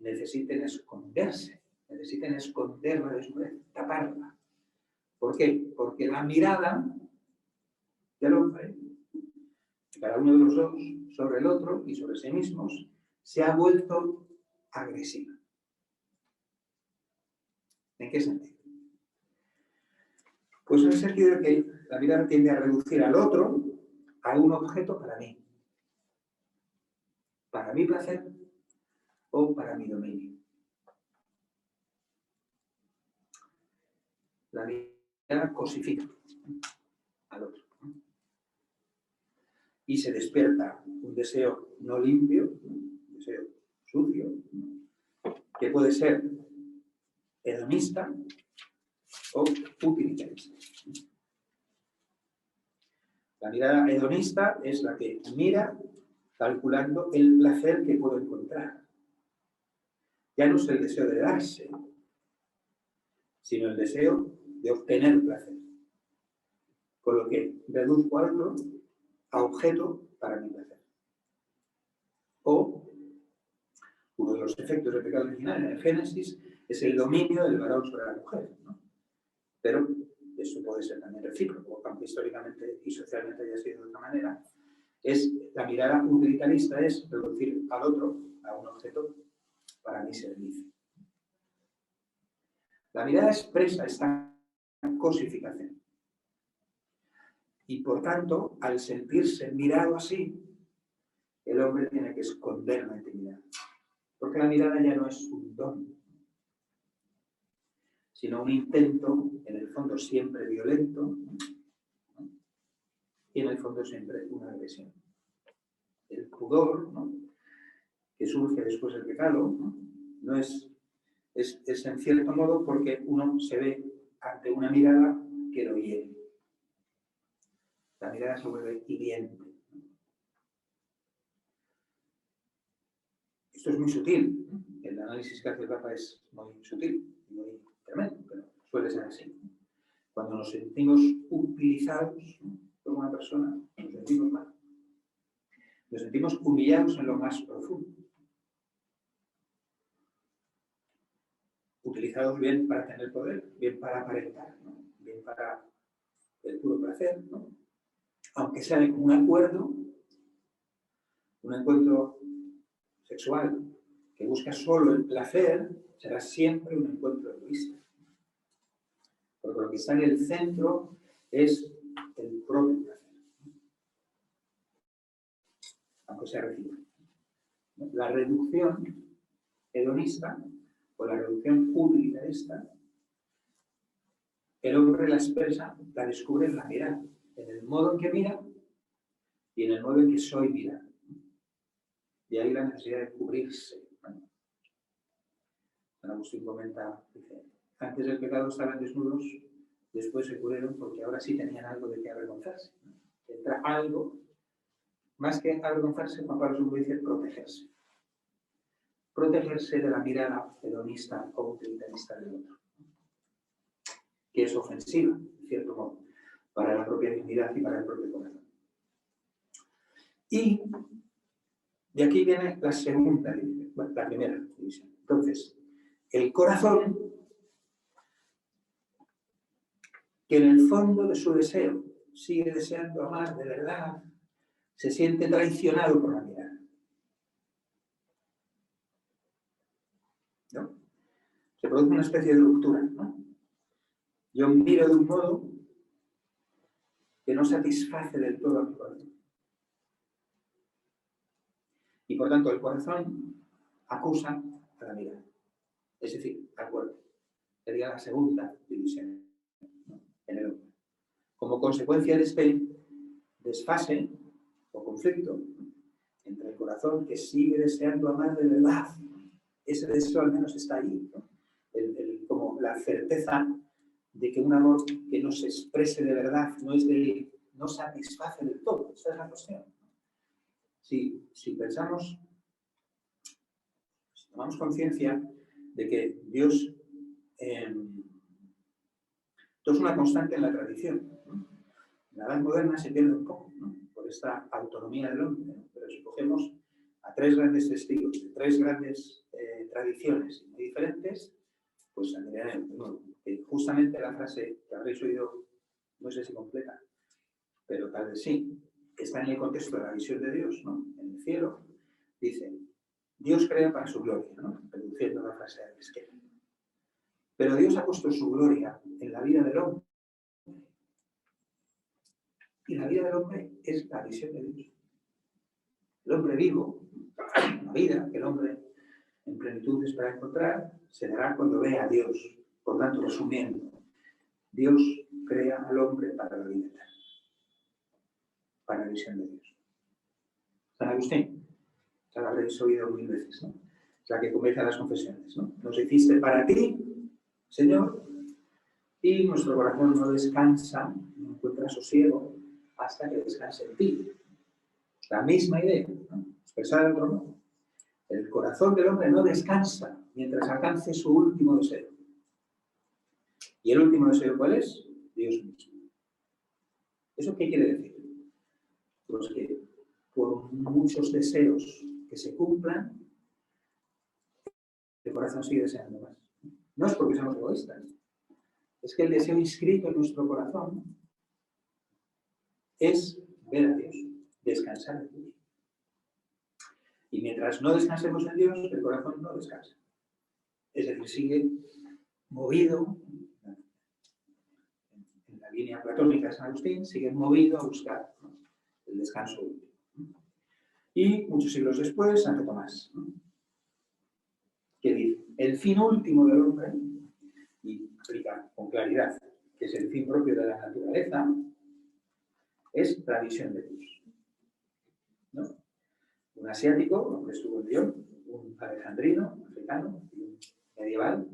necesiten esconderse, necesiten esconder la desnudez, taparla. ¿Por qué? Porque la mirada del hombre, cada uno de los dos, sobre el otro y sobre sí mismos, se ha vuelto agresiva. ¿En qué sentido? Pues en el sentido de que la mirada tiende a reducir al otro a un objeto para mi placer o para mi dominio. La mirada cosifica al otro. Y se despierta un deseo no limpio, un deseo sucio, que puede ser hedonista o utilitarista. La mirada hedonista es la que mira calculando el placer que puedo encontrar. Ya no es el deseo de darse, sino el deseo de obtener placer. Con lo que reduzco al otro a objeto para mi placer. O, uno de los efectos del pecado original en el Génesis es el dominio del varón sobre la mujer, ¿no? Pero eso puede ser también recíproco, aunque históricamente y socialmente haya sido de otra manera. La mirada utilitarista es reducir al otro a un objeto para mi servicio. La mirada expresa esta cosificación. Y por tanto, al sentirse mirado así, el hombre tiene que esconder la intimidad. Porque la mirada ya no es un don, sino un intento, en el fondo siempre violento, ¿no?, y en el fondo siempre una agresión. El pudor, ¿no?, que surge después del pecado, ¿no?, es en cierto modo porque uno se ve ante una mirada que lo hiere. La mirada se vuelve hiriente. Esto es muy sutil. El análisis que hace el Papa es muy sutil, muy tremendo, pero suele ser así. Cuando nos sentimos utilizados, ¿no?, por una persona, nos sentimos mal. Nos sentimos humillados en lo más profundo. Utilizados bien para tener poder, bien para aparentar, ¿no?, bien para el puro placer, ¿no?, aunque sea un acuerdo, un encuentro sexual que busca solo el placer, será siempre un encuentro egoísta. Porque lo que está en el centro es el propio placer. aunque sea recíproco. La reducción hedonista o la reducción utilitarista, el hombre la expresa, la descubre en la mirada, en el modo en que mira y en el modo en que soy mirado. Y ahí la necesidad de cubrirse. San Agustín comenta, dice, antes del pecado estaban desnudos, después se cubrieron porque ahora sí tenían algo de qué avergonzarse. Entra algo, más que avergonzarse, Juan Pablo II dice protegerse. Protegerse de la mirada hedonista o utilitarista del otro, que es ofensiva, de cierto modo, para la propia dignidad y para el propio corazón. Y de aquí viene la segunda división, bueno, la primera división. Entonces, el corazón, que en el fondo de su deseo sigue deseando amar de verdad, se siente traicionado por la mirada. ¿No? Se produce una especie de ruptura, ¿no? Yo miro de un modo que no satisface del todo a mi corazón. Y por tanto el corazón acusa a la mirada. Es decir, acuerdo. Sería la segunda división, ¿no? En el hombre. Como consecuencia de este desfase o conflicto entre el corazón que sigue deseando amar de verdad, ese deseo al menos está ahí, ¿no? Como la certeza de que un amor que no se exprese de verdad no satisface del todo. Esa es la cuestión. Si pensamos, si tomamos conciencia de que Dios esto es una constante en la tradición, ¿no? En la edad moderna se pierde un poco, ¿no? Por esta autonomía del hombre, ¿no? Pero si cogemos a tres grandes testigos de tres grandes tradiciones muy diferentes, pues bueno, justamente la frase que habréis oído, no sé si completa, pero tal vez sí, que está en el contexto de la visión de Dios, ¿no? En el cielo, dice, Dios crea para su gloria, ¿no? Reduciendo la frase de Pesquera. Pero Dios ha puesto su gloria en la vida del hombre. Y la vida del hombre es la visión de Dios. El hombre vivo, la vida que el hombre en plenitud espera encontrar, se dará cuando vea a Dios. Por tanto, resumiendo, Dios crea al hombre para la vida eterna, para la visión de Dios. San Agustín, ya lo habréis oído mil veces, ¿no? Es la que comienza las confesiones, ¿no? Nos hiciste para ti, Señor, y nuestro corazón no descansa, no encuentra sosiego hasta que descanse en ti. La misma idea, ¿no? Expresada de otro modo. El corazón del hombre no descansa mientras alcance su último deseo. ¿Y el último deseo cuál es? Dios mismo. ¿Eso qué quiere decir? Pues que por muchos deseos que se cumplan, el corazón sigue deseando más. No es porque seamos egoístas. Es que el deseo inscrito en nuestro corazón es ver a Dios, descansar en Dios. Y mientras no descansemos en Dios, el corazón no descansa. Es decir, sigue movido, en la línea platónica de San Agustín, sigue movido a buscar, ¿no?, el descanso último. Y muchos siglos después, Santo Tomás, ¿no?, que dice, el fin último del hombre, y explica con claridad que es el fin propio de la naturaleza, es la visión de Dios, ¿no? Un asiático, un hombre estuvo en Lyon, un alejandrino, un africano, y un medieval,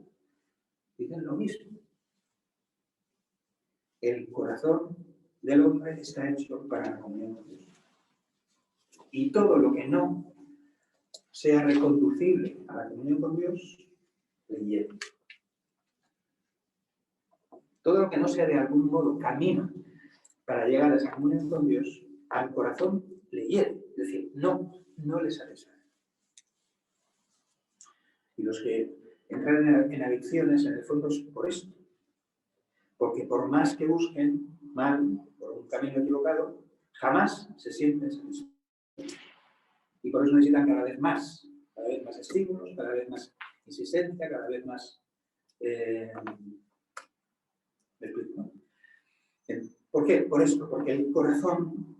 dicen lo mismo. El corazón del hombre está hecho para la comunión con Dios. Y todo lo que no sea reconducible a la comunión con Dios, le hiere. Todo lo que no sea de algún modo camino para llegar a esa comunión con Dios, al corazón le hiere. Es decir, no le satisface. Y los que entran en adicciones, en el fondo, es por esto. Porque por más que busquen mal, por un camino equivocado, jamás se sienten satisfechos. Y por eso necesitan cada vez más estímulos, cada vez más insistencia, cada vez más... ¿no? ¿Por qué? Por esto, porque el corazón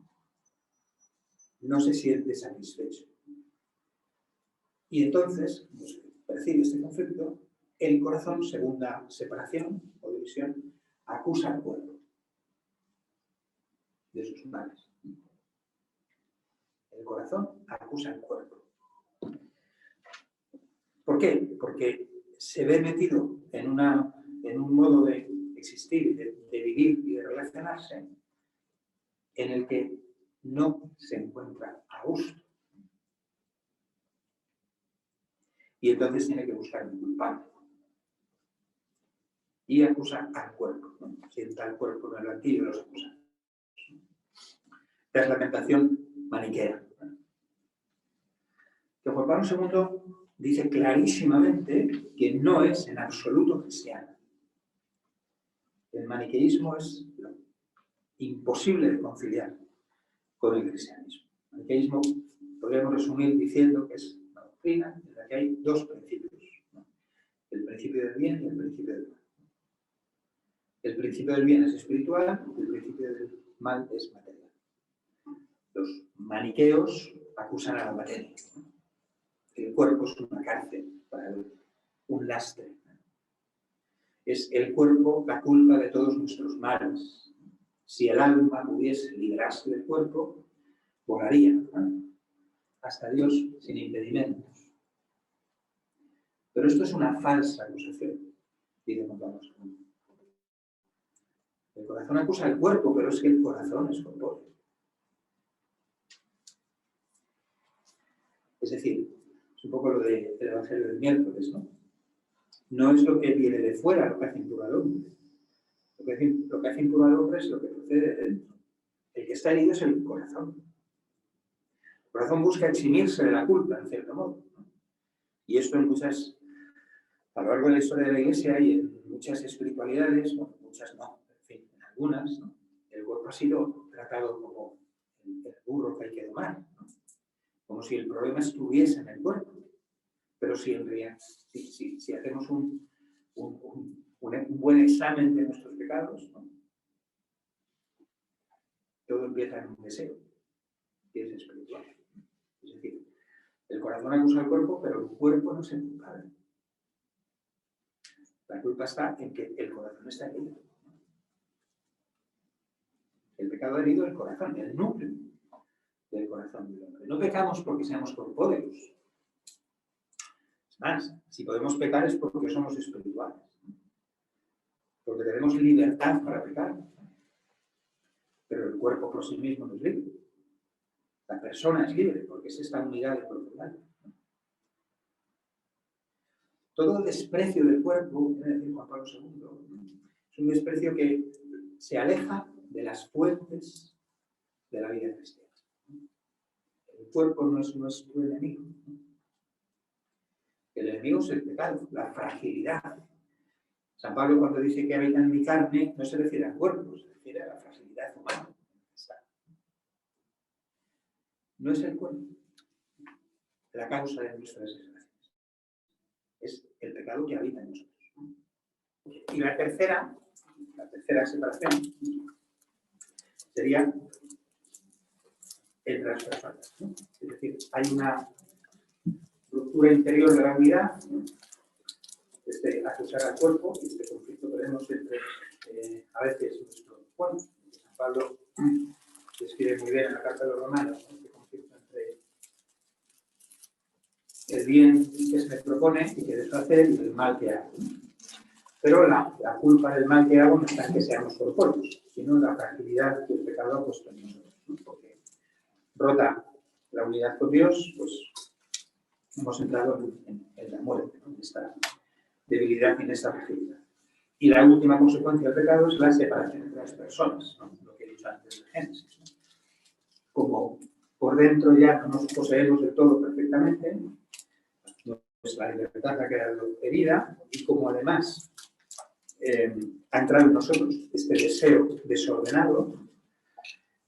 no se siente satisfecho. Y entonces, pues, percibe este conflicto, el corazón, segunda separación o división, acusa al cuerpo de sus males. El corazón acusa al cuerpo. ¿Por qué? Porque se ve metido en un modo de existir, de vivir y de relacionarse en el que no se encuentra a gusto. Y entonces tiene que buscar un culpable. Y acusa al cuerpo, ¿no? Sienta al cuerpo en el banquillo y los acusa. Esta es la tentación maniquea. Que Juan Pablo II dice clarísimamente que no es en absoluto cristiano. El maniqueísmo es imposible de conciliar con el cristianismo. El maniqueísmo podríamos resumir diciendo que es una doctrina en la que hay dos principios, ¿no? El principio del bien y el principio del mal. El principio del bien es espiritual, el principio del mal es material. Los maniqueos acusan a la materia. El cuerpo es una cárcel para él, un lastre. Es el cuerpo la culpa de todos nuestros males. Si el alma pudiese liberarse del cuerpo, volaría, ¿no?, hasta Dios sin impedimentos. Pero esto es una falsa acusación, dice Juan Pablo II. El corazón acusa al cuerpo, pero es que el corazón es corpóreo. Es decir, es un poco lo del Evangelio del miércoles, ¿no? No es lo que viene de fuera lo que hace impuro al hombre. Lo que hace impuro al hombre es lo que procede de dentro. El que está herido es el corazón. El corazón busca eximirse de la culpa, en cierto modo, ¿no? Y esto a lo largo de la historia de la Iglesia y en muchas espiritualidades, bueno, muchas no, en fin, en algunas, ¿no?, el cuerpo ha sido tratado como el burro que hay que domar, ¿no? Como si el problema estuviese en el cuerpo. Pero si en realidad, si hacemos un buen examen de nuestros pecados, ¿no?, todo empieza en un deseo, que es espiritual. Es decir, el corazón acusa al cuerpo, pero el cuerpo no es el culpable. La culpa está en que el corazón está herido. El pecado ha herido el corazón, el núcleo del corazón del hombre. No pecamos porque seamos corpóreos. Es más, si podemos pecar es porque somos espirituales. Porque tenemos libertad para pecar. Pero el cuerpo por sí mismo no es libre. La persona es libre porque es esta unidad de propiedad. Todo desprecio del cuerpo, quiere decir Juan Pablo II, es un desprecio que se aleja de las fuentes de la vida cristiana. El cuerpo no es nuestro enemigo. El enemigo es el pecado, la fragilidad. San Pablo, cuando dice que habita en mi carne, no se refiere al cuerpo, se refiere a la fragilidad humana. No es el cuerpo la causa de nuestras desgracias. Es el pecado que habita en nosotros. Y la tercera separación sería entre las personas, ¿no? Es decir, hay una ruptura interior de la unidad, ¿no?, acusar al cuerpo, y este conflicto que vemos entre, a veces, nuestro cuerpo. San Pablo describe muy bien en la carta de los Romanos, ¿no?, este conflicto entre el bien que se me propone y que deseo hacer y el mal que hago. Pero la culpa del mal que hago no está en que seamos corpóreos, sino en la fragilidad que el pecado ha puesto en nosotros, ¿no? Porque rota la unidad con Dios, pues hemos entrado en la muerte, ¿no?, en esta debilidad y en esta fragilidad. Y la última consecuencia del pecado es la separación entre las personas, ¿no?, lo que he dicho antes de Génesis, ¿no? Como por dentro ya no nos poseemos del todo perfectamente, nuestra libertad ha quedado herida, y como además ha entrado en nosotros este deseo desordenado,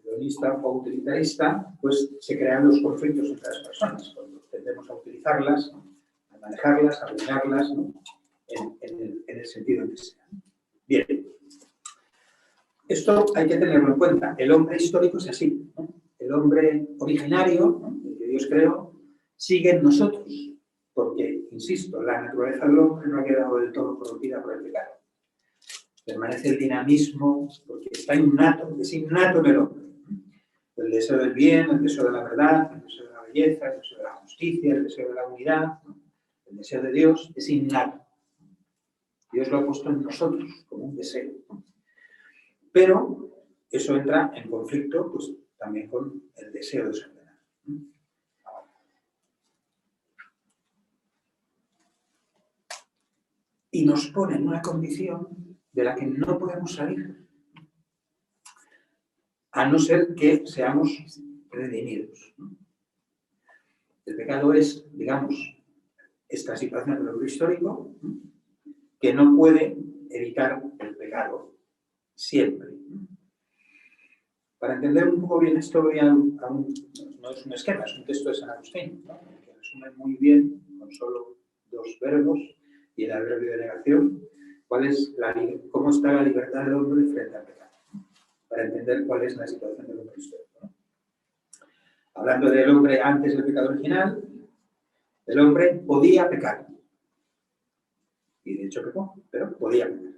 hedonista o utilitarista, pues se crean los conflictos entre las personas, cuando tendemos a utilizarlas, ¿no?, a manejarlas, a arruinarlas, ¿no?, en el sentido que sea. Bien, esto hay que tenerlo en cuenta. El hombre histórico es así, ¿no? el hombre originario, ¿no?, el que Dios creó, sigue en nosotros, porque, insisto, la naturaleza del hombre no ha quedado del todo corrompida por el pecado. Permanece el dinamismo, porque está innato, es innato en el hombre. El deseo del bien, el deseo de la verdad, el deseo de la belleza, el deseo de la justicia, el deseo de la unidad, ¿no? El deseo de Dios es innato. Dios lo ha puesto en nosotros como un deseo. Pero eso entra en conflicto, pues, también con el deseo desordenado. Y nos pone en una condición de la que no podemos salir, a no ser que seamos redimidos. El pecado es, digamos, esta situación del hombre histórico que no puede evitar el pecado siempre. Para entender un poco bien esto, no es un esquema, es un texto de San Agustín, ¿no?, que resume muy bien, con solo 2 verbos y el adverbio de negación, cómo está la libertad del hombre frente al pecado, para entender cuál es la situación del hombre histórico, ¿no? Hablando del hombre antes del pecado original, el hombre podía pecar. Y de hecho pecó, pero podía pecar.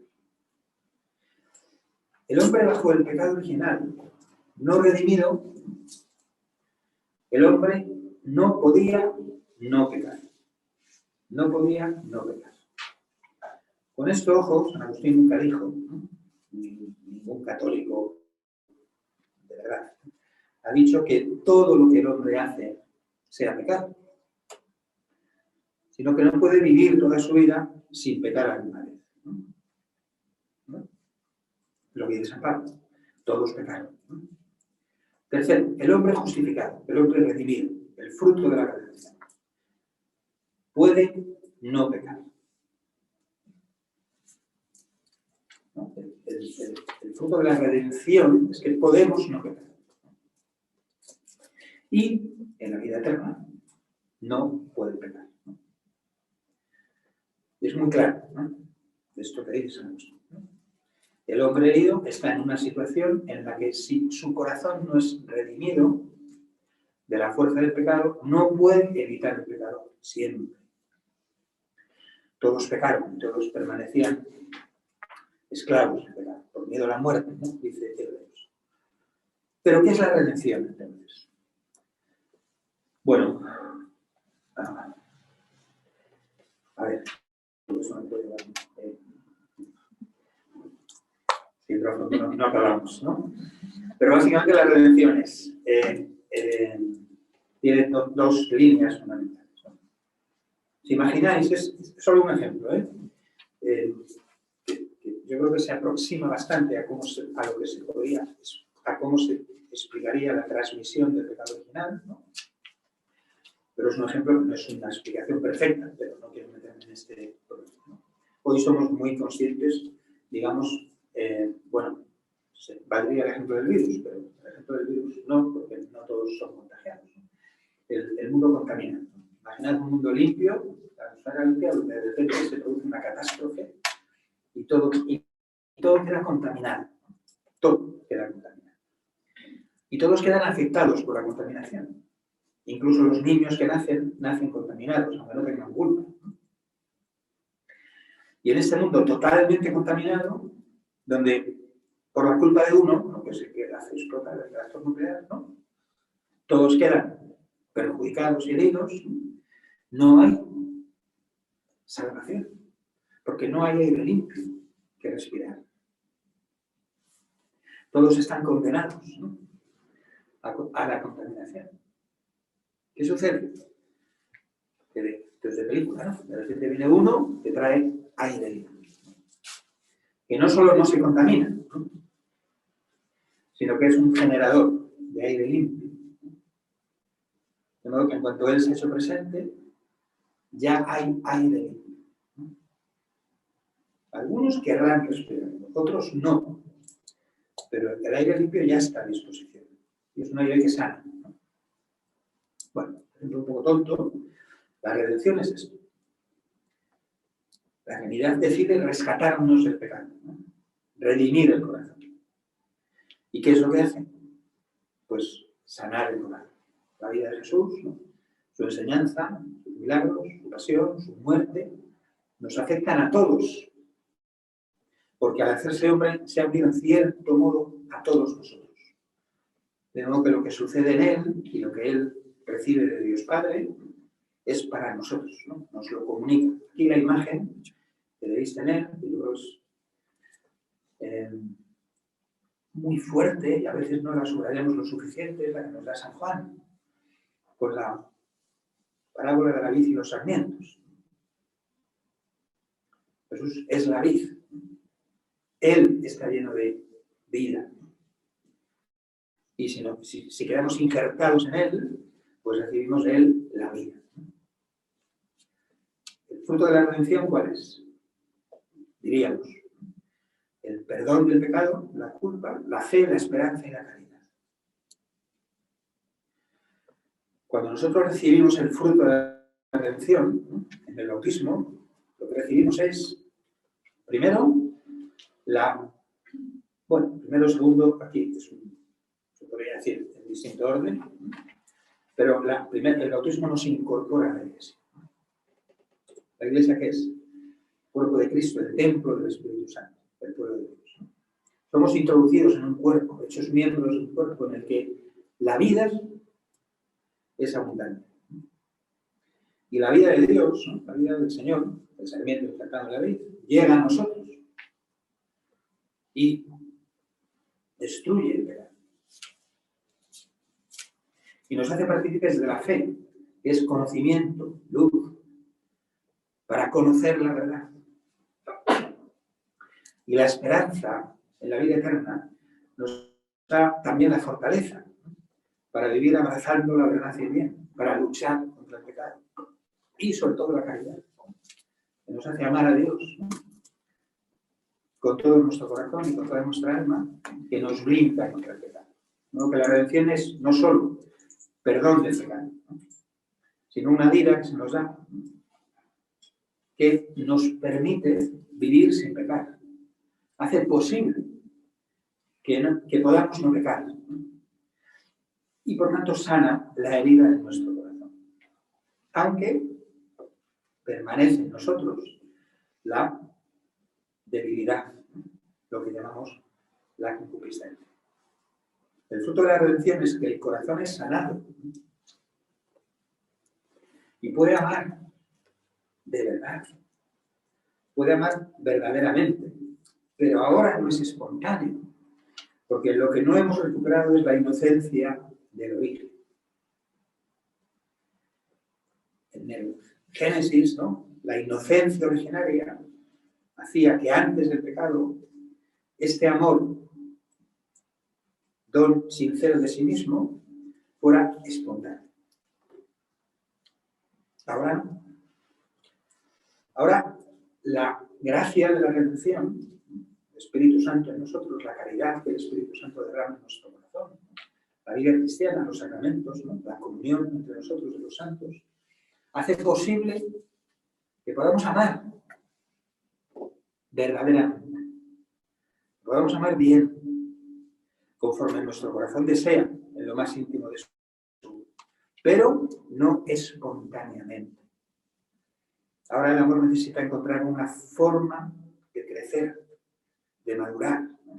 El hombre bajo el pecado original, no redimido, el hombre no podía no pecar. No podía no pecar. Con esto, ojo, San Agustín nunca dijo, ¿no?, ningún católico de verdad ha dicho que todo lo que el hombre hace sea pecado, sino que no puede vivir toda su vida sin pecar alguna vez, ¿no? Lo que dice San Pablo, todos pecaron, ¿no? Tercero, el hombre justificado, el hombre redimido, el fruto de la redención, puede no pecar, ¿no? El fruto de la redención es que podemos no pecar. Y en la vida eterna no puede pecar, ¿no? Es muy claro, ¿no?, de esto que dice San Agustín, ¿no? El hombre herido está en una situación en la que, si su corazón no es redimido de la fuerza del pecado, no puede evitar el pecado siempre. Todos pecaron, todos permanecían esclavos del pecado, por miedo a la muerte, ¿no?, dice Hebreos. ¿Pero qué es la redención, entonces? Bueno, a ver, eso me puede dar. No acabamos, ¿no? Pero básicamente la redención tiene 2 líneas fundamentales, ¿no? Si imagináis, es solo un ejemplo, que yo creo que se aproxima bastante a cómo se explicaría la transmisión del pecado original, ¿no? Pero es un ejemplo, no es una explicación perfecta, pero no quiero meterme en este problema, ¿no? Hoy somos muy conscientes, digamos, bueno, valdría el ejemplo del virus, pero el ejemplo del virus no, porque no todos son contagiados, ¿no? El mundo contamina, ¿no? Imaginad un mundo limpio, la atmósfera limpia, donde de repente se produce una catástrofe y todo queda contaminado. Todo queda contaminado. Y todos quedan afectados por la contaminación. Incluso los niños que nacen contaminados, aunque no tengan culpa, ¿no? Y en este mundo totalmente contaminado, donde por la culpa de uno, lo que se queda hace explotar el reactor nuclear, ¿no?, todos quedan perjudicados y heridos, no hay salvación, porque no hay aire limpio que respirar. Todos están condenados, ¿no?, a la contaminación. ¿Qué sucede? Que desde película, ¿no?, de repente viene uno que trae aire limpio, que no solo no se contamina, ¿no?, sino que es un generador de aire limpio. De modo que en cuanto él se ha hecho presente, ya hay aire limpio, ¿no? Algunos querrán respirar, otros no. Pero el aire limpio ya está a disposición. Y es un aire que sana, ¿no? Bueno, ejemplo un poco tonto, la redención es esto. La realidad decide rescatarnos del pecado, ¿no?, redimir el corazón. ¿Y qué es lo que hace? Pues sanar el corazón. La vida de Jesús, ¿no? Su enseñanza, sus milagros, su pasión, su muerte, nos afectan a todos, porque al hacerse hombre se ha unido en cierto modo a todos nosotros. De modo que lo que sucede en él y lo que él recibe de Dios Padre es para nosotros, ¿no? Nos lo comunica. Aquí la imagen que debéis tener, digo, es muy fuerte y a veces no la subrayamos lo suficiente, es la que nos da San Juan, con la parábola de la vid y los sarmientos. Jesús es la vid. Él está lleno de vida. Y si quedamos injertados en él, pues recibimos de él la vida. ¿El fruto de la redención cuál es? Diríamos, el perdón del pecado, la culpa, la fe, la esperanza y la caridad. Cuando nosotros recibimos el fruto de la redención, ¿no? En el bautismo, lo que recibimos es, primero, segundo, aquí se podría decir en distinto orden, pero el bautismo nos incorpora a la Iglesia. ¿La Iglesia qué es? El cuerpo de Cristo, el templo del Espíritu Santo, el pueblo de Dios. Somos introducidos en un cuerpo, hechos miembros de un cuerpo en el que la vida es abundante. Y la vida de Dios, ¿no? La vida del Señor, el sarmiento enfrentado a la vid, llega a nosotros y destruye el pecado. Y nos hace partícipes de la fe, que es conocimiento, luz, para conocer la verdad. Y la esperanza en la vida eterna nos da también la fortaleza para vivir abrazando la verdad y el bien, para luchar contra el pecado. Y sobre todo la caridad, que nos hace amar a Dios, ¿no? Con todo nuestro corazón y con toda nuestra alma, que nos blinda contra el pecado. ¿No? Que la redención es no solo perdón del pecado, ¿no? Sino una vida que se nos da, que nos permite vivir sin pecar. Hace posible que podamos no pecar, ¿no? Y por tanto sana la herida de nuestro corazón. Aunque permanece en nosotros la debilidad, lo que llamamos la concupiscencia. El fruto de la redención es que el corazón es sanado y puede amar de verdad, puede amar verdaderamente, pero ahora no es espontáneo, porque lo que no hemos recuperado es la inocencia del origen. En el Génesis, ¿no? La inocencia originaria hacía que antes del pecado este amor, don sincero de sí mismo, fuera espontáneo. Ahora no. Ahora la gracia de la redención, el Espíritu Santo en nosotros, la caridad que el Espíritu Santo derrama en nuestro corazón, la vida cristiana, los sacramentos, ¿no? La comunión entre nosotros de los santos, hace posible que podamos amar verdaderamente, que podamos amar bien, conforme nuestro corazón desea, en lo más íntimo de su vida, pero no espontáneamente. Ahora el amor necesita encontrar una forma de crecer, de madurar, ¿no?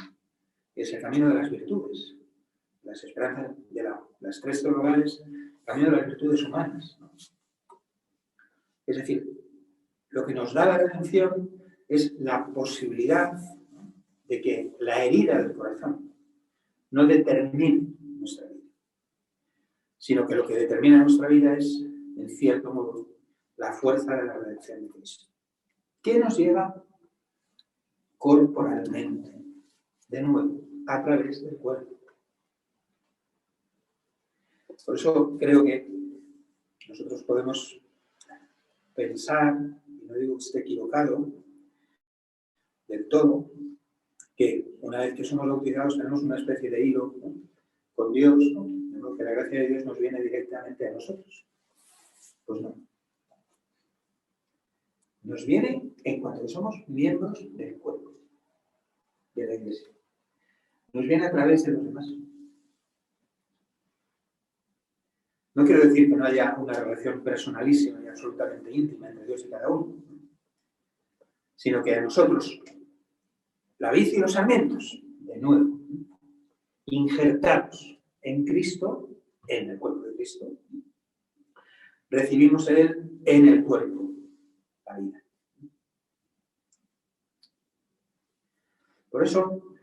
Es el camino de las virtudes, las esperanzas de las tres teologales, el camino de las virtudes humanas, ¿no? Es decir, lo que nos da la redención es la posibilidad, ¿no?, de que la herida del corazón no determine nuestra vida, sino que lo que determina nuestra vida es, en cierto modo, la fuerza de la redención de Cristo, que nos lleva corporalmente, de nuevo, a través del cuerpo. Por eso creo que nosotros podemos pensar, y no digo que esté equivocado del todo, que una vez que somos bautizados tenemos una especie de hilo, ¿no?, con Dios, ¿no?, de modo que la gracia de Dios nos viene directamente a nosotros. Pues no. Nos viene en cuanto somos miembros del cuerpo de la Iglesia. Nos viene a través de los demás. No quiero decir que no haya una relación personalísima y absolutamente íntima entre Dios y cada uno, sino que a nosotros, la vid y los sarmientos, de nuevo, injertados en Cristo, en el cuerpo de Cristo, recibimos de Él en el cuerpo la vida. Por eso,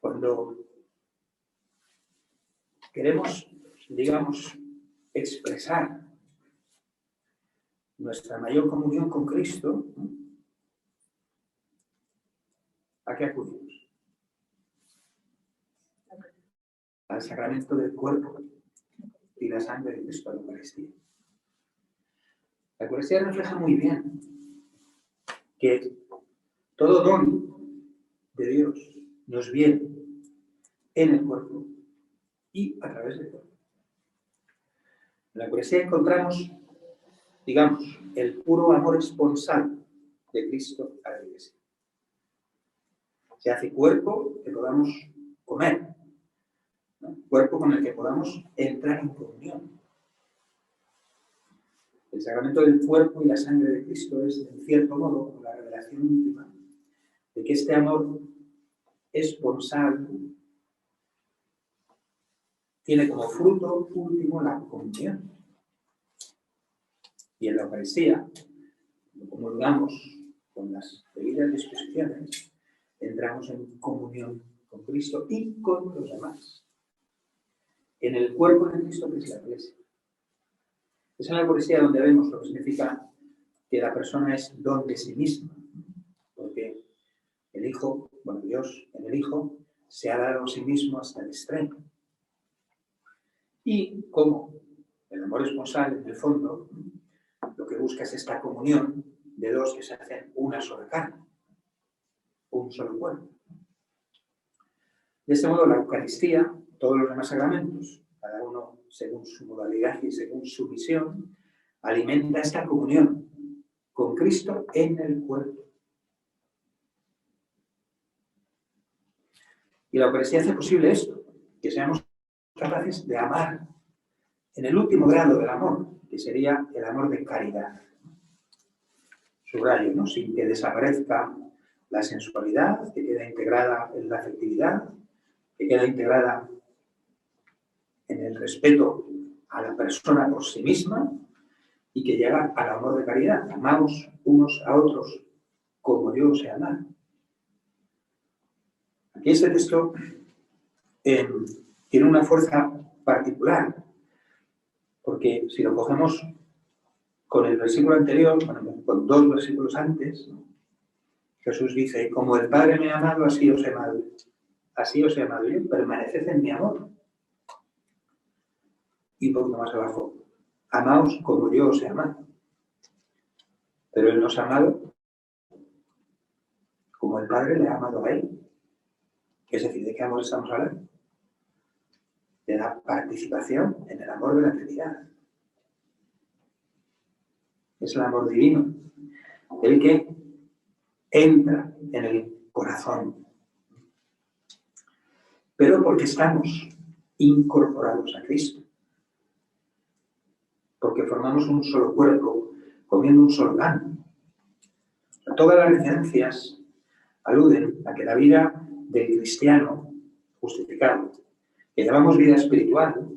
cuando queremos, digamos, expresar nuestra mayor comunión con Cristo, ¿a qué acudimos? Al sacramento del cuerpo y la sangre de Cristo, a la Eucaristía. La Eucaristía refleja muy bien que todo don de Dios nos viene en el cuerpo y a través del cuerpo. En la Eucaristía encontramos, digamos, el puro amor esponsal de Cristo a la Iglesia. Se hace cuerpo que podamos comer, ¿no? Cuerpo con el que podamos entrar en comunión. El sacramento del cuerpo y la sangre de Cristo es, en cierto modo, como la revelación íntima de que este amor esponsal tiene como fruto último la comunión. Y en la Eucaristía, como comulgamos con las debidas disposiciones, entramos en comunión con Cristo y con los demás. En el cuerpo de Cristo, que es la Iglesia. Es en la Eucaristía donde vemos lo que significa que la persona es don de sí misma. Porque el Hijo, bueno, Dios en el Hijo se ha dado a sí mismo hasta el extremo. Y como el amor esponsal, en el fondo, lo que busca es esta comunión de dos que se hacen una sola carne, un solo cuerpo. De este modo, la Eucaristía, todos los demás sacramentos, cada uno según su modalidad y según su misión, alimenta esta comunión con Cristo en el cuerpo. Y la Eucaristía hace posible esto, que seamos capaces de amar en el último grado del amor, que sería el amor de caridad. Subrayo, ¿no? Sin que desaparezca la sensualidad, que queda integrada en la afectividad, que queda integrada en el respeto a la persona por sí misma y que llega al amor de caridad. Amamos unos a otros como yo os he amado. Aquí este texto tiene una fuerza particular, porque si lo cogemos con el versículo anterior, con dos versículos antes, ¿no? Jesús dice, como el Padre me ha amado, así os he amado. Así os he amado yo, permaneced en mi amor. Y un poquito más abajo, amaos como yo os he amado. Pero Él nos ha amado como el Padre le ha amado a Él. Es decir, ¿de qué amor estamos hablando? De la participación en el amor de la Trinidad. Es el amor divino, el que entra en el corazón. Pero porque estamos incorporados a Cristo. Porque formamos un solo cuerpo, comiendo un solo pan. Todas las referencias aluden a que la vida del cristiano justificado, que llamamos vida espiritual,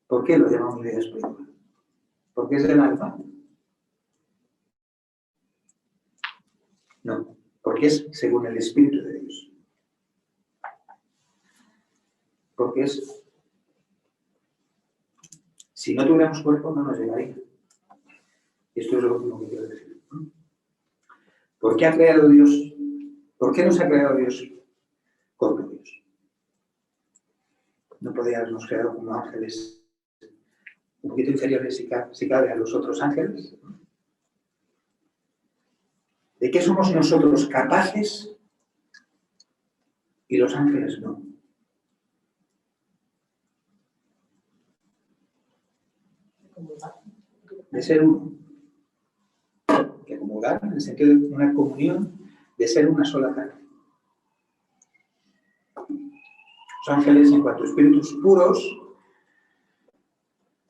¿por qué lo llamamos vida espiritual? ¿Porque es del alma? No, porque es según el Espíritu de Dios. Porque es... Si no tuviéramos cuerpo, no nos llegaría. Y esto es lo último que quiero decir. ¿Por qué ha creado Dios? ¿Por qué nos ha creado Dios corpóreos? No podía habernos creado como ángeles un poquito inferiores, si cabe, a los otros ángeles. ¿De qué somos nosotros capaces y los ángeles no? De ser uno. Que comulgar en el sentido de una comunión, de ser una sola carne. Los ángeles, en cuanto a espíritus puros,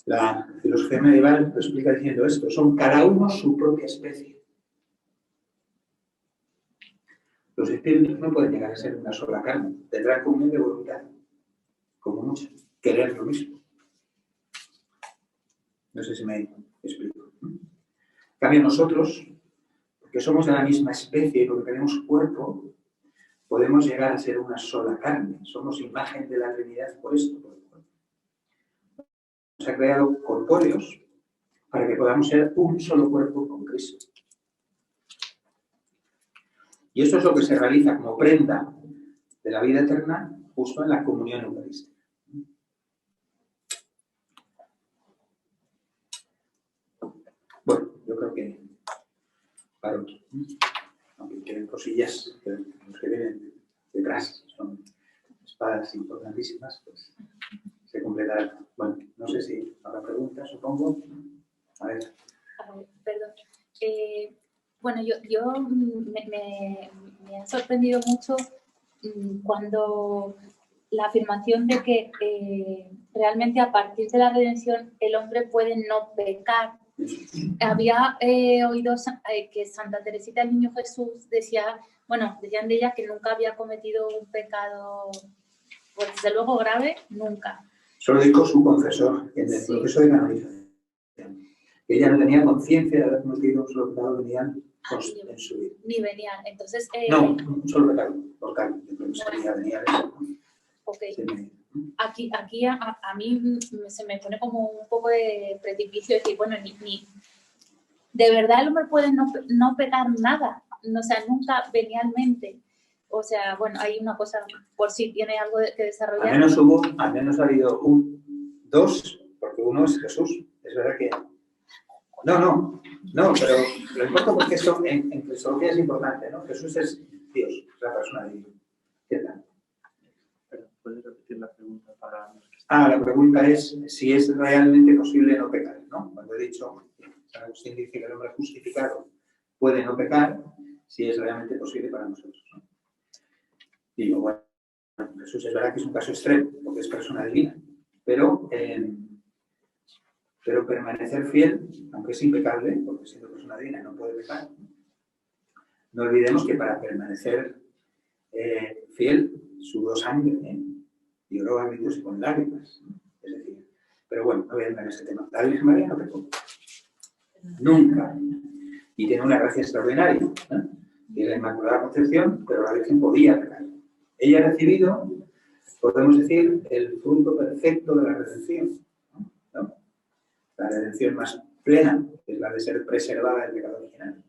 la filosofía medieval lo explica diciendo esto, son cada uno su propia especie. Los espíritus no pueden llegar a ser una sola carne, tendrán comunión de voluntad, como mucho, querer lo mismo. No sé si me explico. En cambio nosotros, porque somos de la misma especie y porque tenemos cuerpo, podemos llegar a ser una sola carne. Somos imagen de la Trinidad por esto, por el cuerpo. Nos ha creado corpóreos para que podamos ser un solo cuerpo con Cristo. Y esto es lo que se realiza como prenda de la vida eterna justo en la comunión eucarística. Bueno, yo creo que para otro. Aunque queden cosillas que los que vienen detrás son espadas importantísimas, pues se completará. Bueno, no sé si habrá preguntas, supongo. A ver, perdón. Bueno, yo me ha sorprendido mucho cuando la afirmación de que realmente a partir de la redención el hombre puede no pecar. Había oído que Santa Teresita del Niño Jesús decían de ella que nunca había cometido un pecado, pues desde luego grave, nunca. Solo dijo su confesor en el proceso de canonización. Que ella no tenía conciencia de haber cometido un solo pecado venial en su vida. Ni venial, entonces... no, un solo pecado, por carne, sería venial. Ok. Aquí a mí se me pone como un poco de precipicio decir, bueno, ni de verdad el hombre puede no pecar nada, o sea, nunca venialmente. O sea, bueno, hay una cosa, por si tiene algo que desarrollar. Al menos ha habido dos, porque uno es Jesús. Es verdad que... No, pero lo importa porque esto en cristología es importante, ¿no? Jesús es Dios, es la persona de Dios. ¿Qué tal? ¿Puedes repetir la pregunta para los que están? La pregunta es si es realmente posible no pecar, ¿no? Cuando he dicho, San Agustín dice que el hombre justificado puede no pecar, si es realmente posible para nosotros, ¿no? Digo, bueno, Jesús es verdad que es un caso extremo, porque es persona divina, pero permanecer fiel, aunque es impecable, porque siendo persona divina no puede pecar, no olvidemos que para permanecer fiel sudó sangre, lloró a gritos y con lágrimas. Es decir, pero bueno, no voy a entrar en este tema. La Virgen María no pecó. Nunca. Y tiene una gracia extraordinaria. Tiene la Inmaculada Concepción, pero la Virgen podía pecar. Ella ha recibido, podemos decir, el fruto perfecto de la redención. ¿No? La redención más plena es la de ser preservada del pecado original.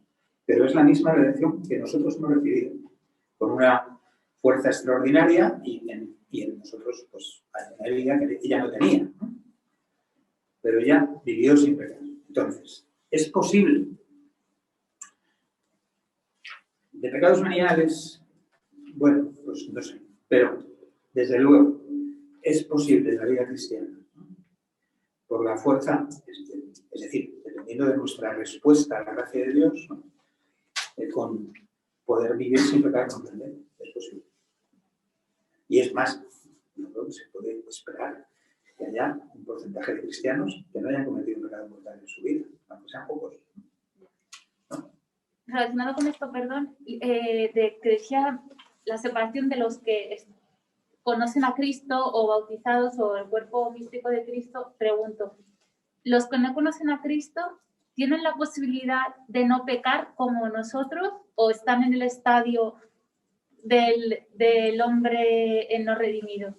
Pero es la misma redención que nosotros hemos recibido, con una fuerza extraordinaria y en nosotros pues, hay una vida que ella no tenía, ¿no? Pero ella vivió sin pecado. Entonces, es posible. De pecados veniales, bueno, pues no sé, pero desde luego es posible en la vida cristiana, ¿no? Por la fuerza, es decir, dependiendo de nuestra respuesta a la gracia de Dios, ¿no? Con poder vivir sin pecar completamente, es posible. Y es más, yo creo que se puede esperar que haya un porcentaje de cristianos que no hayan cometido un pecado mortal en su vida, aunque sean pocos, ¿no? Relacionado con esto, perdón, que decía la separación de los que conocen a Cristo o bautizados o el cuerpo místico de Cristo, pregunto, ¿los que no conocen a Cristo tienen la posibilidad de no pecar como nosotros o están en el estadio del hombre no redimido?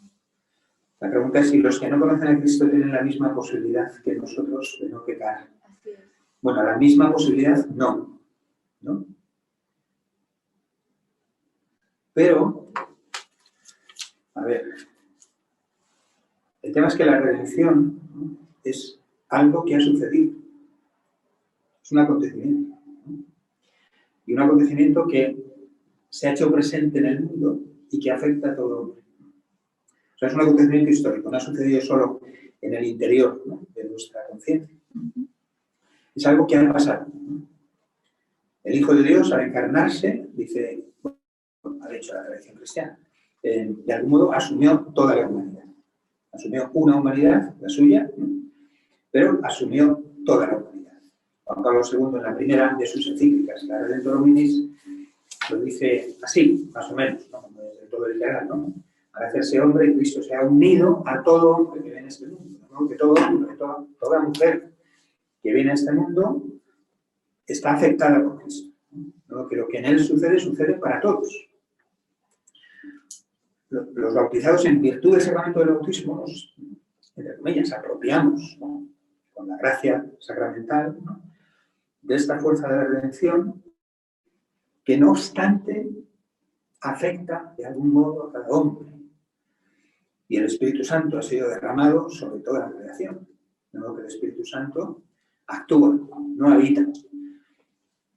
La pregunta es si los que no conocen a Cristo tienen la misma posibilidad que nosotros de no pecar. Así es. Bueno, la misma posibilidad no, ¿no? Pero, a ver, el tema es que la redención, ¿no?, es algo que ha sucedido. Es un acontecimiento, ¿no? Y un acontecimiento que se ha hecho presente en el mundo y que afecta a todo hombre. O sea, es un acontecimiento histórico, no ha sucedido solo en el interior, ¿no?, de nuestra conciencia. Es algo que ha pasado, ¿no? El Hijo de Dios, al encarnarse, dice, bueno, ha dicho la tradición cristiana, de algún modo asumió toda la humanidad. Asumió una humanidad, la suya, pero asumió toda la humanidad. Juan Pablo II, en la primera de sus encíclicas, la Redemptor Hominis, lo dice así, más o menos, ¿no? No es del todo literal, ¿no? Al hacerse hombre, Cristo se ha unido a todo hombre que viene en este mundo, ¿no? Que todo hombre, toda mujer que viene a este mundo está afectada por Cristo, ¿no? Que lo que en él sucede, sucede para todos. Los bautizados en virtud del sacramento del bautismo nos, entre comillas, apropiamos, ¿no? Con la gracia sacramental, ¿no? De esta fuerza de la redención que no obstante afecta de algún modo a cada hombre. Y el Espíritu Santo ha sido derramado sobre toda la creación. De modo que el Espíritu Santo actúa, no habita,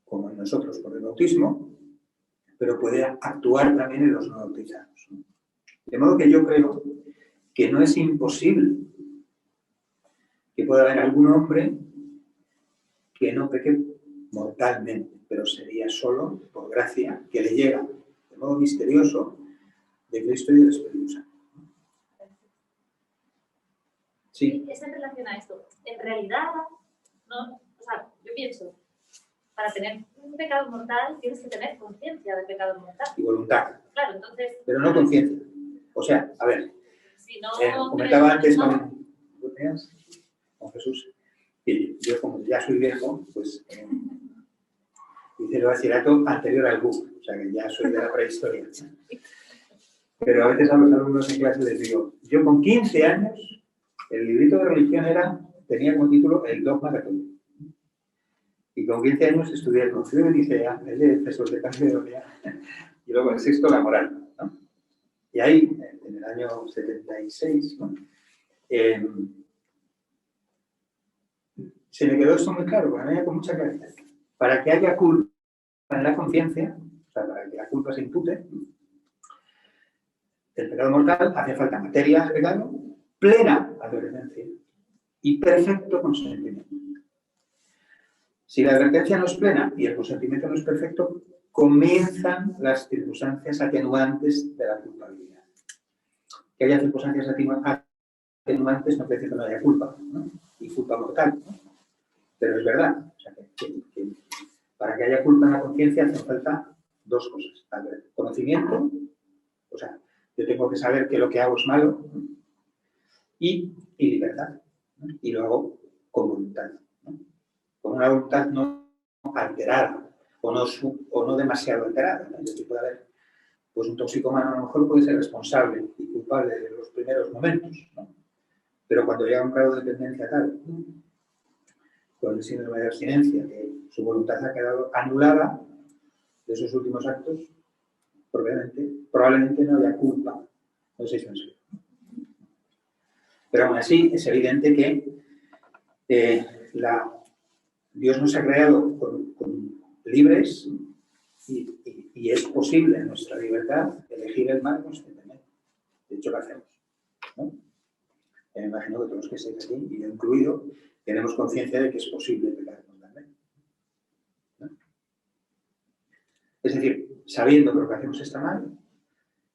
como en nosotros por el bautismo, pero puede actuar también en los no bautizados. De modo que yo creo que no es imposible que pueda haber algún hombre que no peque mortalmente, pero sería solo por gracia que le llega de modo misterioso de Cristo y del Espíritu Santo. Sí. Es en relación a esto. En realidad, no, o sea, yo pienso, para tener un pecado mortal tienes que tener conciencia del pecado mortal. Y voluntad. Claro, entonces... Pero no conciencia. O sea, a ver, si no, comentaba antes no, con Jesús, que yo como ya soy viejo, pues hice el bachillerato anterior al BUC, o sea que ya soy de la prehistoria. Pero a veces a los alumnos en clase les digo, yo con 15 años, el librito de religión tenía como título El dogma católico. Y con 15 años estudié el Concilio de Nicea, el de Efesos de Calcedonia, y luego el sexto, la moral, ¿no? Y ahí, en el año 76, ¿no? Se me quedó esto muy claro, para mí con mucha claridad. Para que haya culpa en la conciencia, o sea, para que la culpa se impute, el pecado mortal hace falta materia de pecado, plena advertencia y perfecto consentimiento. Si la advertencia no es plena y el consentimiento no es perfecto, comienzan las circunstancias atenuantes de la culpabilidad. Que haya circunstancias atenuantes no quiere decir que no haya culpa, ¿no? Y culpa mortal, ¿no? Pero es verdad, o sea, que para que haya culpa en la conciencia hacen falta dos cosas. Conocimiento, o sea, yo tengo que saber que lo que hago es malo, ¿no? y libertad, ¿no? Y lo hago con voluntad, ¿no? Con una voluntad no alterada o no demasiado alterada, ¿no? Es decir, puede haber, pues un toxicómano a lo mejor puede ser responsable y culpable de los primeros momentos, ¿no? Pero cuando llega a un grado de dependencia tal, ¿no? Con el síndrome de abstinencia, que su voluntad ha quedado anulada de esos últimos actos, probablemente no haya culpa, no sé si me explico. Pero aún así es evidente que Dios nos ha creado con libres y es posible en nuestra libertad elegir el mal conscientemente. De hecho, lo hacemos, ¿no? Me imagino que todos los que estáis aquí, y yo incluido, tenemos conciencia de que es posible pecar mortalmente, ¿no? Es decir, sabiendo que lo que hacemos está mal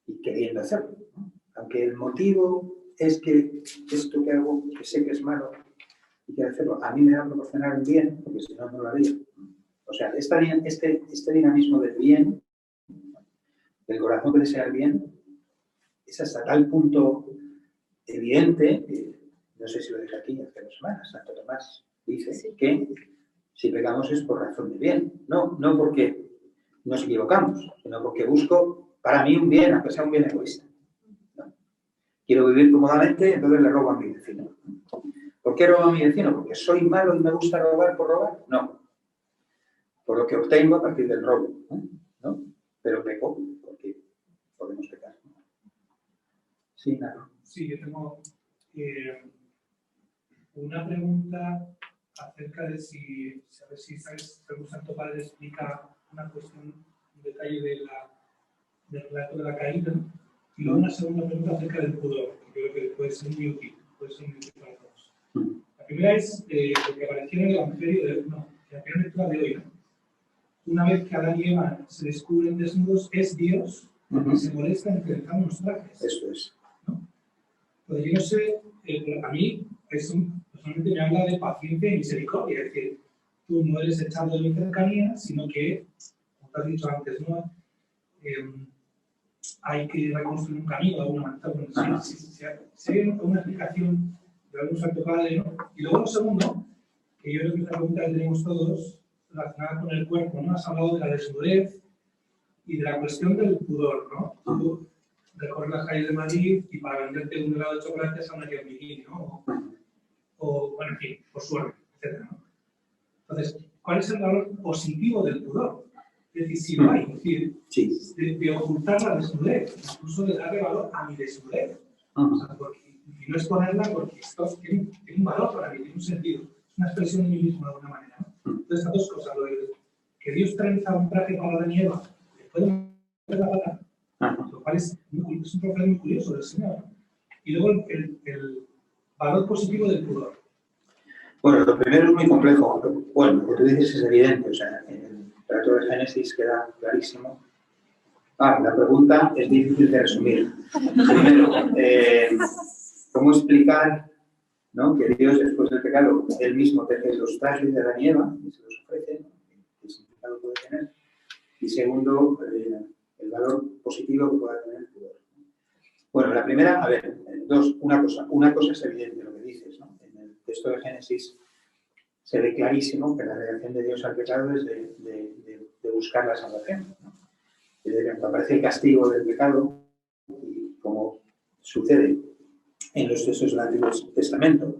y queriendo hacerlo, ¿no? Aunque el motivo es que esto que hago, que sé que es malo y quiero hacerlo, a mí me va a proporcionar un bien, porque si no, no lo haría. O sea, este dinamismo del bien, del corazón que desea el bien, es hasta tal punto evidente, no sé si lo dije aquí hace 2 semanas, Santo Tomás dice que si pecamos es por razón de bien, no porque nos equivocamos, sino porque busco para mí un bien, aunque sea un bien egoísta, ¿no? Quiero vivir cómodamente, entonces le robo a mi vecino. ¿Por qué robo a mi vecino? ¿Porque soy malo y me gusta robar por robar? No. Por lo que obtengo a partir del robo, ¿no? Pero peco porque podemos pecar. Sí, claro. Sí, yo tengo una pregunta acerca de si el Santo Padre explica una cuestión, un detalle del relato de la caída, y luego una segunda pregunta acerca del pudor, que creo que puede ser muy útil para todos. La primera es lo que apareció en el Evangelio, en la primera lectura de hoy, ¿no? Una vez que Adán y Eva se descubren desnudos, es Dios porque se molesta en que dejamos trajes. Eso es. Pues yo no sé, a mí personalmente me habla de paciencia y misericordia, es decir, tú no eres echado de mi cercanía, sino que, como te has dicho antes, ¿no? Hay que reconstruir un camino de alguna manera. Si hay una explicación de algún Santo Padre, ¿no? Y luego lo segundo, que yo creo que es una pregunta que tenemos todos, relacionada con el cuerpo, ¿no? Has hablado de la desnudez y de la cuestión del pudor, ¿no? Tú recorres las calles de Madrid y para venderte un helado de chocolate se han metido en bikini, ¿no? O, bueno, en fin, por suerte, etc., ¿no? Entonces, ¿cuál es el valor positivo del pudor? Es decir, si lo hay, es decir, de ocultar la desnudez, incluso de darle valor a mi desnudez. O sea, y no exponerla porque esto tiene un valor para mí, tiene un sentido. Es una expresión de mí mismo de alguna manera, ¿no? Entonces, estas dos cosas, lo de que Dios trenza un traje para Adán y Eva, después de meter la pata, lo cual es un problema muy curioso del Señor, ¿no? Y luego el valor positivo del pudor. Bueno, lo primero es muy complejo. Bueno, lo que tú dices es evidente, o sea, en el relato de Génesis queda clarísimo. La pregunta es difícil de resumir. Primero, ¿cómo explicar, ¿no?, que Dios, después del pecado, Él mismo teje los trajes de Adán y Eva y se los ofrece, ¿no? ¿Qué significado puede tener? Y segundo, el valor positivo que pueda tener el pudor. Bueno, la primera, a ver, una cosa es evidente lo que dices, ¿no? En el texto de Génesis se ve clarísimo que la reacción de Dios al pecado es de buscar la salvación, ¿no? Y cuando aparece el castigo del pecado, y como sucede en los textos del Antiguo Testamento,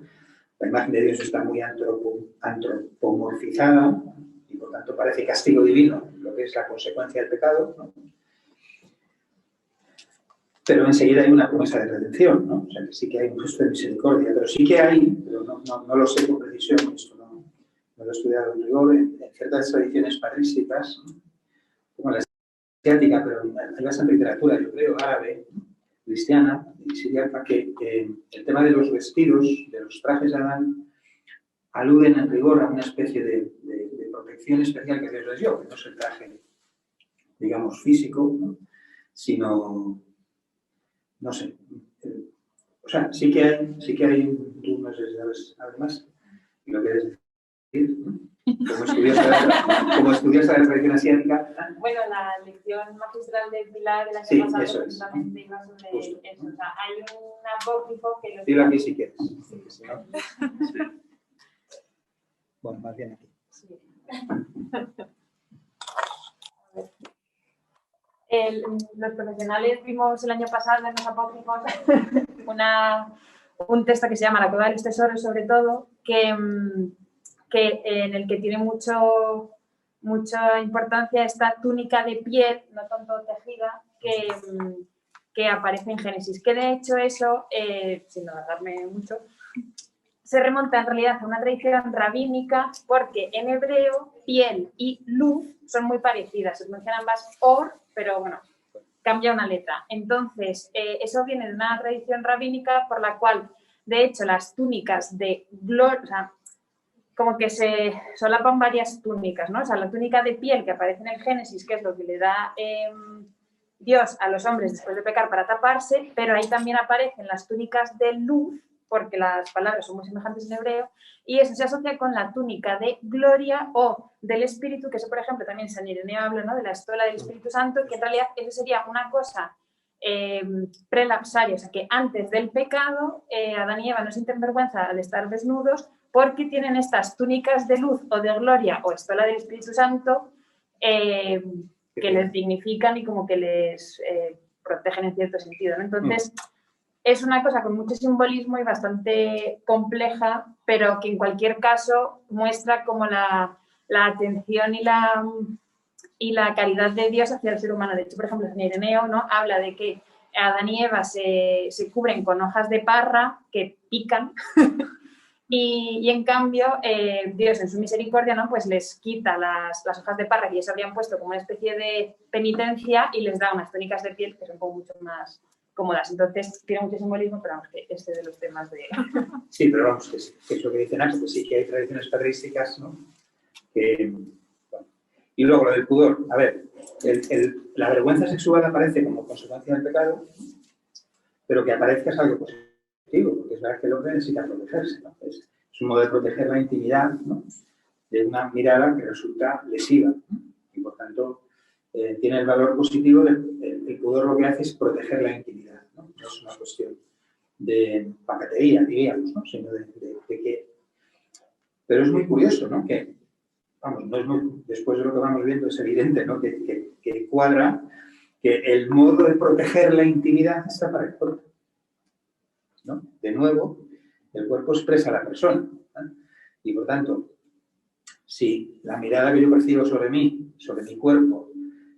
la imagen de Dios está muy antropomorfizada y por tanto parece castigo divino, lo que es la consecuencia del pecado, ¿no? Pero enseguida hay una promesa de redención, ¿no? O sea, que sí que hay un gesto de misericordia, pero sí que hay, pero no lo sé con precisión, esto no lo he estudiado en rigor, en ciertas tradiciones patrísticas, ¿no?, como la asiática, pero hay bastante literatura, yo creo, árabe, cristiana y siríaca, que el tema de los vestidos, de los trajes de Adán, aluden en rigor a una especie de protección especial que Dios les dio, que no es el traje, digamos, físico, ¿no?, sino, no sé, o sea, sí que hay, tú no sé si sabes además lo que es decir, ¿no?, como estudiosa de la tradición asiática. Bueno, la lección magistral de Pilar del Sí, año pasado eso es. justamente iba sobre Justo. eso. O sea, hay un apócrifo que lo... Dilo aquí si quieres. Porque si no... Bueno, más bien aquí. Sí. Los profesionales vimos el año pasado en los apócrifos un texto que se llama La Cueva de los Tesoros, sobre todo, que en el que tiene mucha importancia esta túnica de piel, no tanto tejida, que aparece en Génesis. Que de hecho eso, sin alargarme mucho, se remonta en realidad a una tradición rabínica, porque en hebreo piel y luz son muy parecidas. Se mencionan ambas or, pero bueno, cambia una letra. Entonces, eso viene de una tradición rabínica por la cual, de hecho, las túnicas de gloria, o sea, como que se solapan varias túnicas, ¿no? O sea, la túnica de piel que aparece en el Génesis, que es lo que le da Dios a los hombres después de pecar para taparse, pero ahí también aparecen las túnicas de luz, porque las palabras son muy semejantes en hebreo, y eso se asocia con la túnica de gloria o del Espíritu, que eso, por ejemplo, también San Ireneo habla, ¿no?, de la estola del Espíritu Santo, que en realidad eso sería una cosa prelapsaria, o sea, que antes del pecado Adán y Eva no sienten vergüenza al estar desnudos porque tienen estas túnicas de luz o de gloria o estola del Espíritu Santo que les dignifican y como que les protegen en cierto sentido, ¿no? Entonces, es una cosa con mucho simbolismo y bastante compleja, pero que en cualquier caso muestra como la atención y la caridad de Dios hacia el ser humano. De hecho, por ejemplo, San Ireneo, ¿no?, habla de que Adán y Eva se cubren con hojas de parra que pican y en cambio Dios en su misericordia, ¿no?, pues les quita las hojas de parra que ellos habían puesto como una especie de penitencia y les da unas túnicas de piel que son como mucho más cómodas. Entonces, tiene mucho simbolismo, pero vamos, que este de los temas de... Sí, pero vamos, que es lo que dicen antes, que sí que hay tradiciones patrísticas, ¿no? Bueno. Y luego lo del pudor. A ver, la vergüenza sexual aparece como consecuencia del pecado, pero que aparezca es algo positivo, porque es verdad que el hombre necesita protegerse, ¿no? Es un modo de proteger la intimidad, ¿no? De una mirada que resulta lesiva, ¿no? Y por tanto tiene el valor positivo el pudor lo que hace es proteger la intimidad, ¿no? No es una cuestión de pacatería, diríamos, ¿no? Sino de que... Pero es muy curioso, ¿no? Que, vamos, no es muy, después de lo que vamos viendo es evidente, ¿no? Que cuadra que el modo de proteger la intimidad está para el cuerpo, ¿no? De nuevo, el cuerpo expresa a la persona, ¿no? Y por tanto, si la mirada que yo percibo sobre mí, sobre mi cuerpo,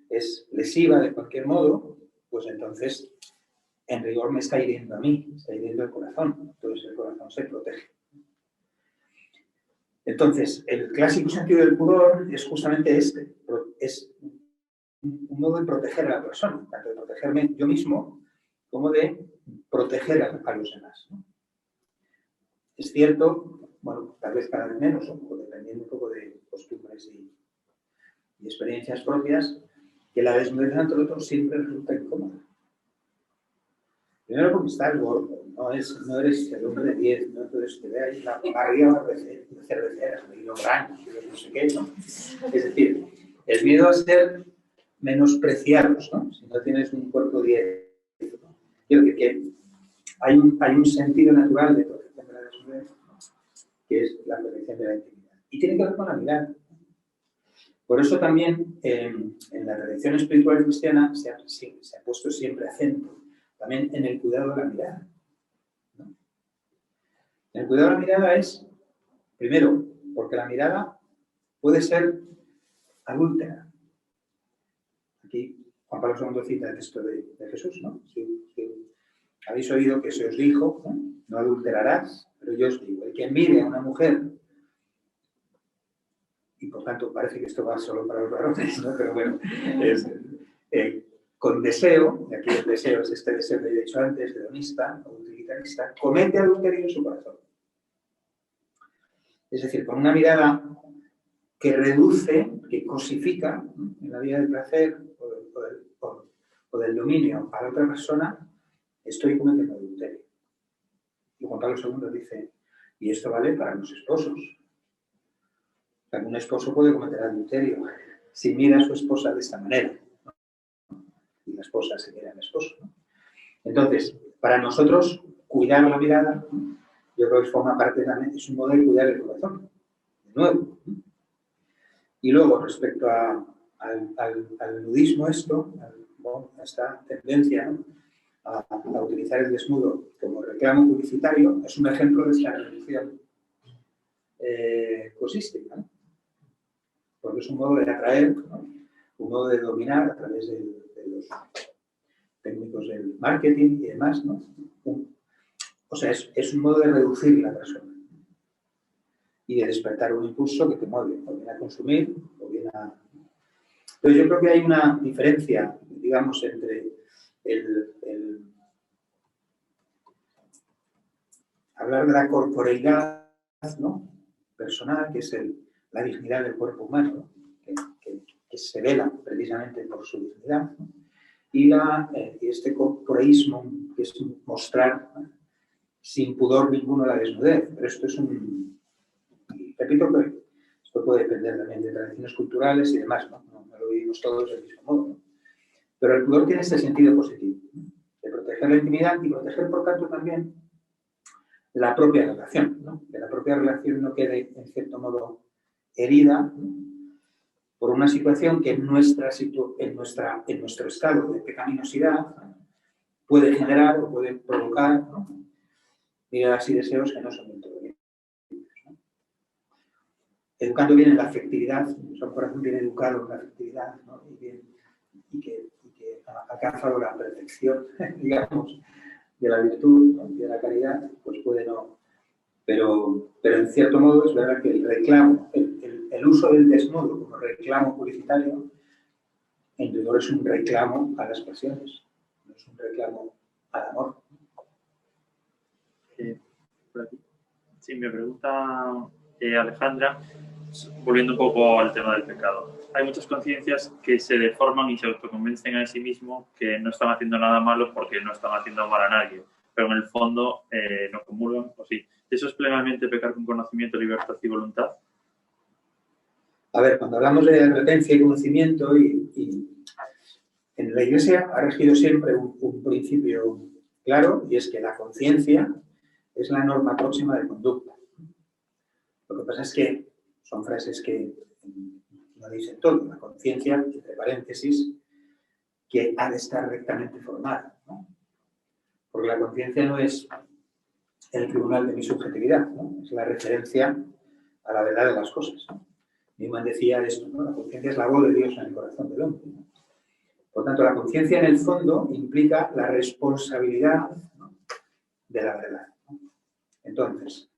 es lesiva de cualquier modo, pues entonces, en rigor, me está hiriendo a mí, está hiriendo el corazón. Entonces, el corazón se protege. Entonces, el clásico sentido del pudor es justamente este. Es un modo de proteger a la persona, tanto de protegerme yo mismo, como de proteger a los demás, ¿no? Es cierto, bueno, tal vez cada vez menos, o dependiendo un poco de costumbres y experiencias propias, que la desnudez ante otros siempre resulta incómoda. Primero porque estás gordo, no eres el hombre de 10, ¿no? Entonces te ve ahí la barriga de cerveceras, de granos, no sé qué, ¿no? Es decir, el miedo a ser menospreciados, ¿no? Si no tienes un cuerpo 10, ¿no? Quiero decir que hay un sentido natural de protección de la desnudez, ¿no? Que es la protección de la intimidad. Y tiene que ver con la mirada. Por eso también en la tradición espiritual cristiana se ha puesto siempre acento también en el cuidado de la mirada, ¿no? El cuidado de la mirada es, primero, porque la mirada puede ser adúltera. Aquí Juan Pablo II cita el texto de Jesús, ¿no? Si habéis oído que se os dijo, no adulterarás, pero yo os digo, el que mire a una mujer, y por tanto parece que esto va solo para los varones, ¿no? Pero bueno, es, con deseo, y aquí el deseo es este deseo que he dicho antes, hedonista o utilitarista, comete adulterio en su corazón. Es decir, con una mirada que reduce, que cosifica, ¿no? En la vida del placer o del dominio a la otra persona, estoy cometiendo adulterio. Y Juan Pablo II dice, y esto vale para los esposos. O sea, un esposo puede cometer adulterio si mira a su esposa de esta manera, ¿no? Y la esposa se mira al esposo, ¿no? Entonces, para nosotros, cuidar la mirada, ¿no? Yo creo que forma parte también, es un modo de cuidar el corazón, de nuevo, ¿no? Y luego, respecto al nudismo, esta tendencia, ¿no? a utilizar el desnudo como reclamo publicitario, es un ejemplo de esta reducción cosística, ¿no? Porque es un modo de atraer, ¿no? Un modo de dominar a través de los técnicos del marketing y demás, ¿no? O sea, es un modo de reducir la persona y de despertar un impulso que te mueve, o bien a consumir, o bien a... Entonces yo creo que hay una diferencia, digamos, entre hablar de la corporeidad, ¿no? Personal, que es la dignidad del cuerpo humano, ¿no? que se vela precisamente por su dignidad, ¿no? Y este corporeísmo, que es mostrar, ¿no? Sin pudor ninguno la desnudez. Pero esto es repito que esto puede depender también de tradiciones culturales y demás, ¿no? No lo vivimos todos del mismo modo, ¿no? Pero el pudor tiene este sentido positivo, ¿no? De proteger la intimidad y proteger, por tanto, también la propia relación, ¿no? Que la propia relación no quede, en cierto modo, herida, ¿no? Por una situación que en nuestro estado de pecaminosidad, ¿no? Puede generar o puede provocar, ¿no? Miradas y deseos que no son del todo bien, ¿no? Educando bien en la afectividad, un corazón bien educado en la afectividad, ¿no? y que ha alcanzado la perfección, digamos, de la virtud, ¿no? Y de la caridad, pues puede no. Pero en cierto modo es verdad que el reclamo, el uso del desnudo como reclamo publicitario, en rigor es un reclamo a las pasiones, no es un reclamo al amor. Por aquí. Sí, me pregunta Alejandra volviendo un poco al tema del pecado. Hay muchas conciencias que se deforman y se autoconvencen a sí mismos que no están haciendo nada malo porque no están haciendo mal a nadie, pero en el fondo no comulgan o sí. ¿Eso es plenamente pecar con conocimiento, libertad y voluntad? A ver, cuando hablamos de advertencia y conocimiento, y en la Iglesia ha regido siempre un principio claro, y es que la conciencia es la norma próxima de conducta. Lo que pasa es que son frases que no dicen todo. La conciencia, entre paréntesis, que ha de estar rectamente formada, ¿no? Porque la conciencia no es el tribunal de mi subjetividad, ¿no? Es la referencia a la verdad de las cosas, ¿no? Newman decía esto, ¿no? La conciencia es la voz de Dios en el corazón del hombre, ¿no? Por tanto, la conciencia en el fondo implica la responsabilidad, ¿no?, de la verdad, ¿no? Entonces,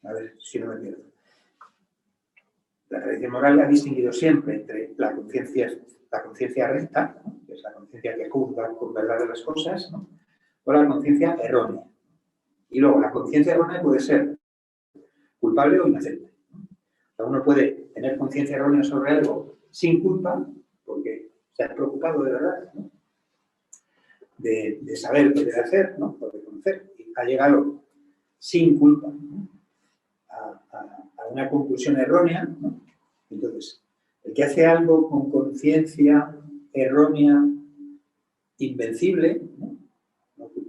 a ver si no me pierdo. La tradición moral ha distinguido siempre entre la conciencia recta, ¿no?, que es la conciencia que juzga con verdad de las cosas, ¿no?, o la conciencia errónea. Y luego, la conciencia errónea puede ser culpable o inocente, ¿no? O sea, uno puede tener conciencia errónea sobre algo sin culpa, porque se ha preocupado de verdad, ¿no?, de saber qué debe hacer, ¿no?, o de conocer, y ha llegado sin culpa, ¿no?, a una conclusión errónea, ¿no? Entonces, el que hace algo con conciencia errónea, invencible, ¿no?,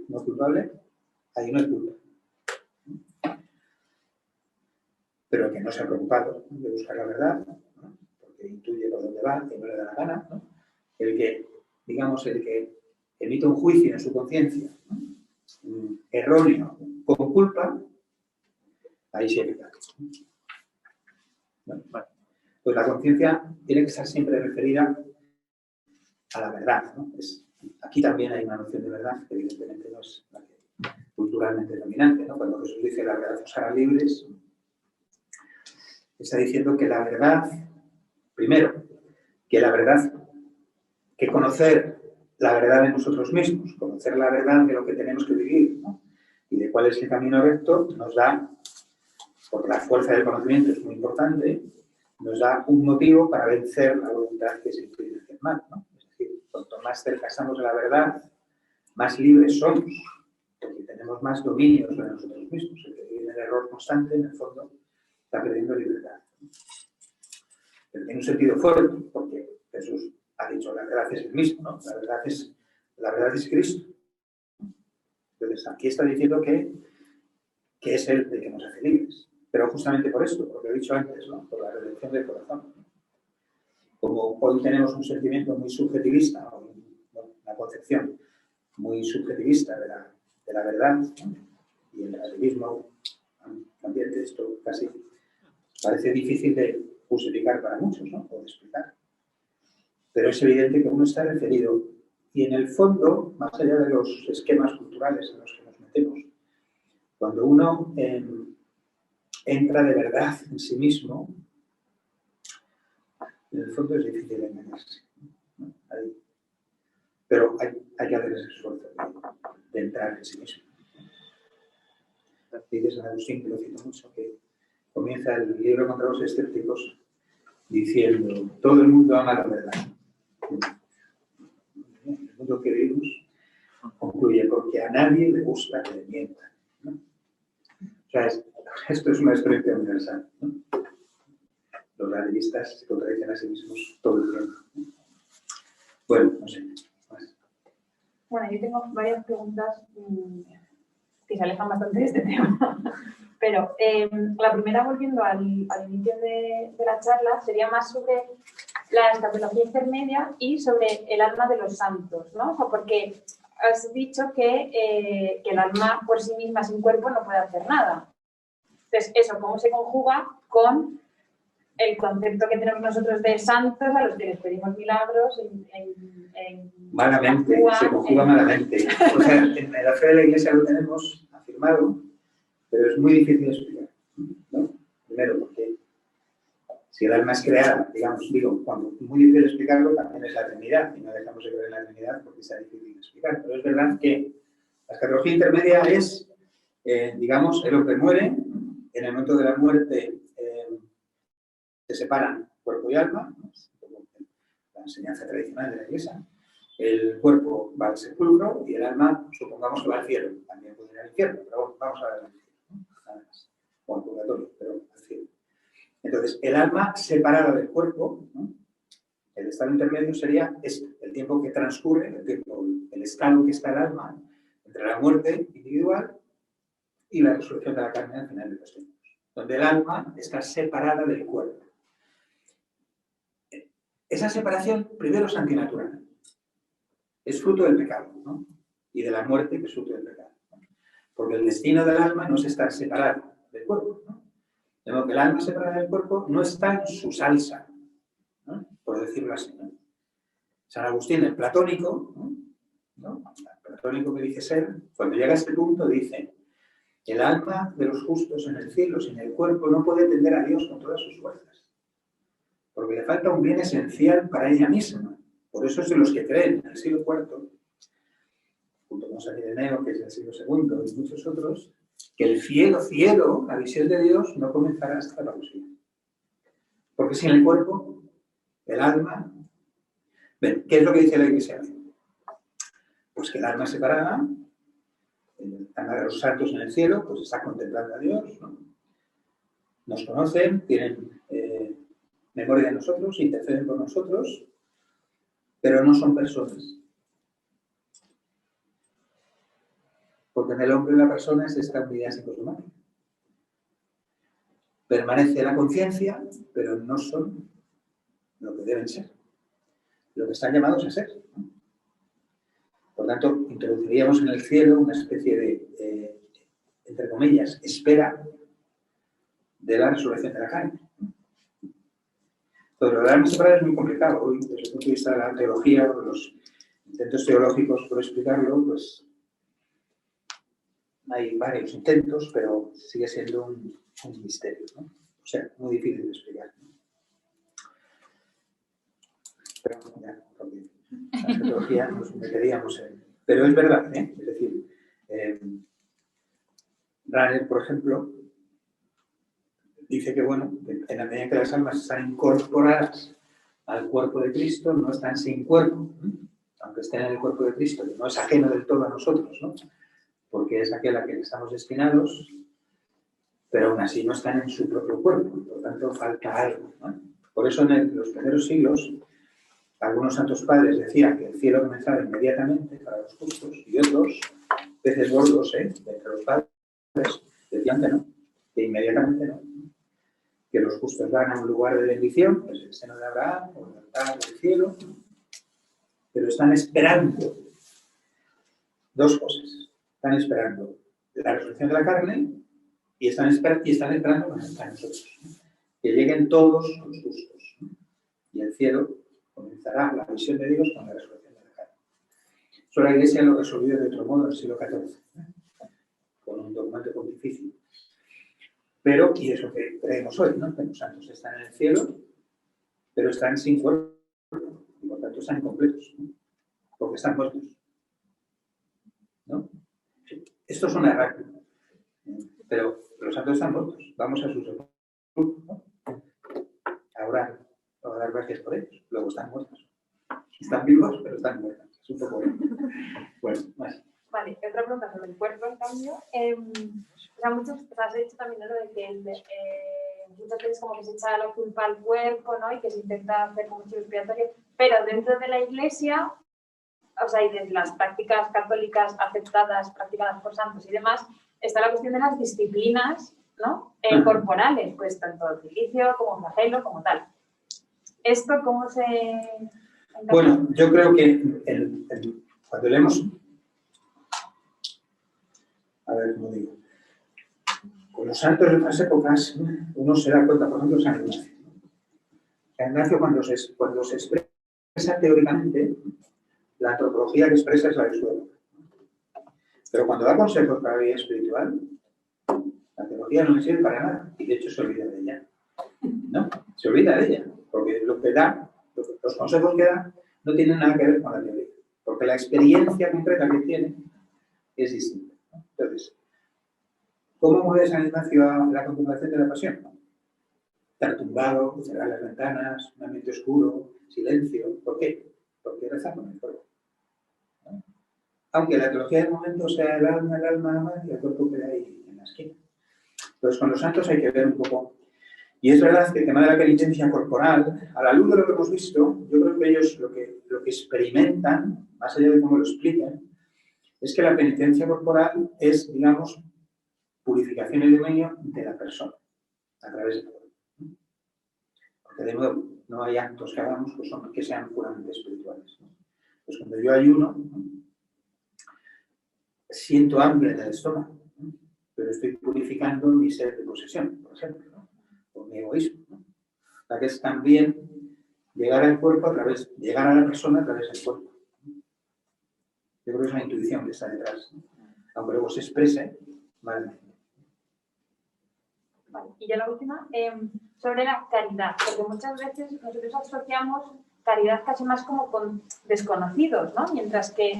no culpable, ahí no es culpa. Pero el que no se ha preocupado de buscar la verdad, ¿no?, porque intuye por dónde va y no le da la gana, ¿no?, el que, digamos, el que emite un juicio en su conciencia, ¿no?, erróneo, con culpa, ahí sí hay pecado. ¿No? Pues la conciencia tiene que estar siempre referida a la verdad, ¿no? Aquí también hay una noción de verdad que evidentemente no es la que culturalmente dominante, ¿no? Cuando Jesús dice la verdad os hará libres, está diciendo que la verdad, primero, que conocer la verdad de nosotros mismos, conocer la verdad de lo que tenemos que vivir, ¿no?, y de cuál es el camino recto, nos da, porque la fuerza del conocimiento es muy importante, nos da un motivo para vencer la voluntad que se inclina hacia el mal, ¿no? Es decir, cuanto más cerca estamos de la verdad, más libres somos, porque tenemos más dominio sobre nosotros mismos. El que vive en el error constante, en el fondo, está perdiendo libertad. Pero tiene un sentido fuerte, porque Jesús ha dicho, la verdad es el mismo, ¿no? La verdad es Cristo. Entonces, aquí está diciendo que es Él el que nos hace libres. Pero justamente por esto, porque he dicho antes, ¿no?, por la redención del corazón. Como hoy tenemos un sentimiento muy subjetivista, una concepción muy subjetivista de la verdad, ¿no?, y el relativismo también de esto casi parece difícil de justificar para muchos, ¿no?, o de explicar. Pero es evidente que uno está referido, y en el fondo, más allá de los esquemas culturales en los que nos metemos, cuando uno entra de verdad en sí mismo, en el fondo es difícil engañarse, ¿no? Pero hay que hacer ese esfuerzo de entrar en sí mismo. Dice San Agustín, que lo cito mucho, que comienza el libro contra los escépticos diciendo: todo el mundo ama la verdad. El mundo que vivimos concluye porque a nadie le gusta que le mientan, ¿no? O sea, esto es una experiencia universal, ¿no? Los relativistas se contradicen a sí mismos todo el tiempo, ¿no? Bueno, no sé. Más. Bueno, yo tengo varias preguntas que se alejan bastante de este tema. Pero la primera, volviendo al inicio de la charla, sería más sobre la escatología intermedia y sobre el alma de los santos, ¿no? O sea, porque has dicho que el alma por sí misma, sin cuerpo, no puede hacer nada. Entonces, ¿eso cómo se conjuga con el concepto que tenemos nosotros de santos a los que les pedimos milagros? Malamente, se conjuga malamente. O sea, en la fe de la Iglesia lo tenemos afirmado, pero es muy difícil de explicar, ¿no? Primero, porque si el alma es creada, cuando es muy difícil de explicarlo, también es la Trinidad, y no dejamos de creer en la Trinidad porque sea difícil de explicar. Pero es verdad que la escatología intermedia es, el hombre muere, en el momento de la muerte se separan cuerpo y alma, ¿no? La enseñanza tradicional de la Iglesia. El cuerpo va al sepulcro y el alma, supongamos que va al cielo. También puede ir al infierno, pero bueno, vamos a ver al cielo, ¿no? Nada más. O al purgatorio, pero al cielo. Entonces, el alma separada del cuerpo, ¿no? El estado intermedio sería el tiempo que transcurre, el estado que está el alma entre la muerte individual y la resurrección de la carne al final de los tiempos, donde el alma está separada del cuerpo. Esa separación, primero, es antinatural. Es fruto del pecado, ¿no? Y de la muerte, que es fruto del pecado, ¿no? Porque el destino del alma no es estar separado del cuerpo, ¿no? De modo que el alma separada del cuerpo no está en su salsa, ¿no? Por decirlo así, ¿no? San Agustín, el platónico, ¿no? El platónico que dice ser, cuando llega a este punto dice: el alma de los justos en el cielo, sin el cuerpo, no puede tender a Dios con todas sus fuerzas, porque le falta un bien esencial para ella misma. Por eso es de los que creen en el siglo IV, junto con San Ireneo, que es del siglo II, y muchos otros, que el cielo, la visión de Dios, no comenzará hasta la parusia. Porque sin el cuerpo, el alma... Ven, ¿qué es lo que dice la Iglesia? Pues que el alma separada, el alma de los santos en el cielo, pues está contemplando a Dios, ¿no? Nos conocen, tienen memoria de nosotros, interceden por nosotros, pero no son personas. Porque en el hombre y la persona es esta unidad psicosomática. Permanece la conciencia, pero no son lo que deben ser, lo que están llamados a ser, ¿no? Por tanto, introduciríamos en el cielo una especie de, entre comillas, espera de la resurrección de la carne. Pero lo de la separada es muy complicado. Hoy, desde el punto de vista de la teología, o los intentos teológicos por explicarlo, pues hay varios intentos, pero sigue siendo un misterio, ¿no? O sea, muy difícil de explicar, ¿no? Pero ya, porque la teología nos meteríamos en... Pero es verdad, ¿eh? Es decir, Rahner, por ejemplo, dice que, bueno, en la medida que las almas están incorporadas al cuerpo de Cristo, no están sin cuerpo, ¿eh? Aunque estén en el cuerpo de Cristo, que no es ajeno del todo a nosotros, ¿no? Porque es aquel a quien estamos destinados, pero aún así no están en su propio cuerpo, por lo tanto falta algo, ¿no? Por eso en los primeros siglos algunos santos padres decían que el cielo comenzaba inmediatamente para los justos, y otros, peces gordos, entre los padres, decían que no, que inmediatamente no, que los justos van a un lugar de bendición, que es el seno de Abraham, o el altar del cielo, pero están esperando dos cosas. Están esperando la resurrección de la carne y están esperando a nosotros, ¿no? Que lleguen todos los justos, ¿no? Y el cielo comenzará la visión de Dios con la resurrección de la carne. Eso la Iglesia lo resolvió de otro modo en el siglo XIV, ¿no? Con un documento pontificio. Pero, y eso que creemos hoy, ¿no? Que los santos están en el cielo, pero están sin cuerpo, y por tanto están incompletos, ¿no? Porque están muertos, ¿no? Estos son erráticos, pero los santos están muertos. Vamos a sus sepulcros, ¿no? Ahora, a dar gracias por ellos. Luego están muertos. Están vivos, pero están muertos. Es un poco... Bueno, más. Vale, otra pregunta sobre el cuerpo, en cambio. O sea, has dicho también, ¿no? Lo de que muchas veces como que se echa la culpa al cuerpo, ¿no? Y que se intenta hacer como chivo expiatorio. Pero dentro de la Iglesia, o sea, y de las prácticas católicas aceptadas, practicadas por santos y demás, está la cuestión de las disciplinas, ¿no? Corporales, pues tanto cilicio como flagelo, como tal. ¿Esto cómo se...? Bueno, yo creo que cuando leemos... A ver, ¿cómo digo? Con los santos de otras épocas, uno se da cuenta, por ejemplo, San Ignacio. San Ignacio, cuando se expresa teóricamente, la antropología que expresa es la de su época. Pero cuando da consejos para la vida espiritual, la teología no le sirve para nada. Y de hecho se olvida de ella. ¿No? Se olvida de ella. Porque lo que da, los consejos que da, no tienen nada que ver con la teoría. Porque la experiencia concreta que tiene es distinta, ¿no? Entonces, ¿Cómo mueve San Ignacio a la contemplación de la pasión? Estar tumbado, cerrar las ventanas, un ambiente oscuro, silencio. ¿Por qué? Porque rezar con el cuerpo. ¿No? Aunque la teología del momento sea el alma ama y el cuerpo queda ahí en la esquina. Entonces, con los santos hay que ver un poco. Y es verdad que el tema de la penitencia corporal, a la luz de lo que hemos visto, yo creo que ellos lo que experimentan, más allá de cómo lo expliquen, es que la penitencia corporal es, digamos, purificación y dominio de la persona, a través de todo. Porque, de nuevo, no hay actos que hagamos que sean puramente espirituales. Pues cuando yo ayuno, siento hambre en el estómago, pero estoy purificando mi sed de posesión, por ejemplo, ¿no? O mi egoísmo, ¿no? O sea, que es también llegar al cuerpo llegar a la persona a través del cuerpo. Yo creo que es una intuición que está detrás, ¿no? Aunque luego se exprese mal. Vale. Y ya la última, sobre la caridad, porque muchas veces nosotros asociamos caridad casi más como con desconocidos, ¿no? Mientras que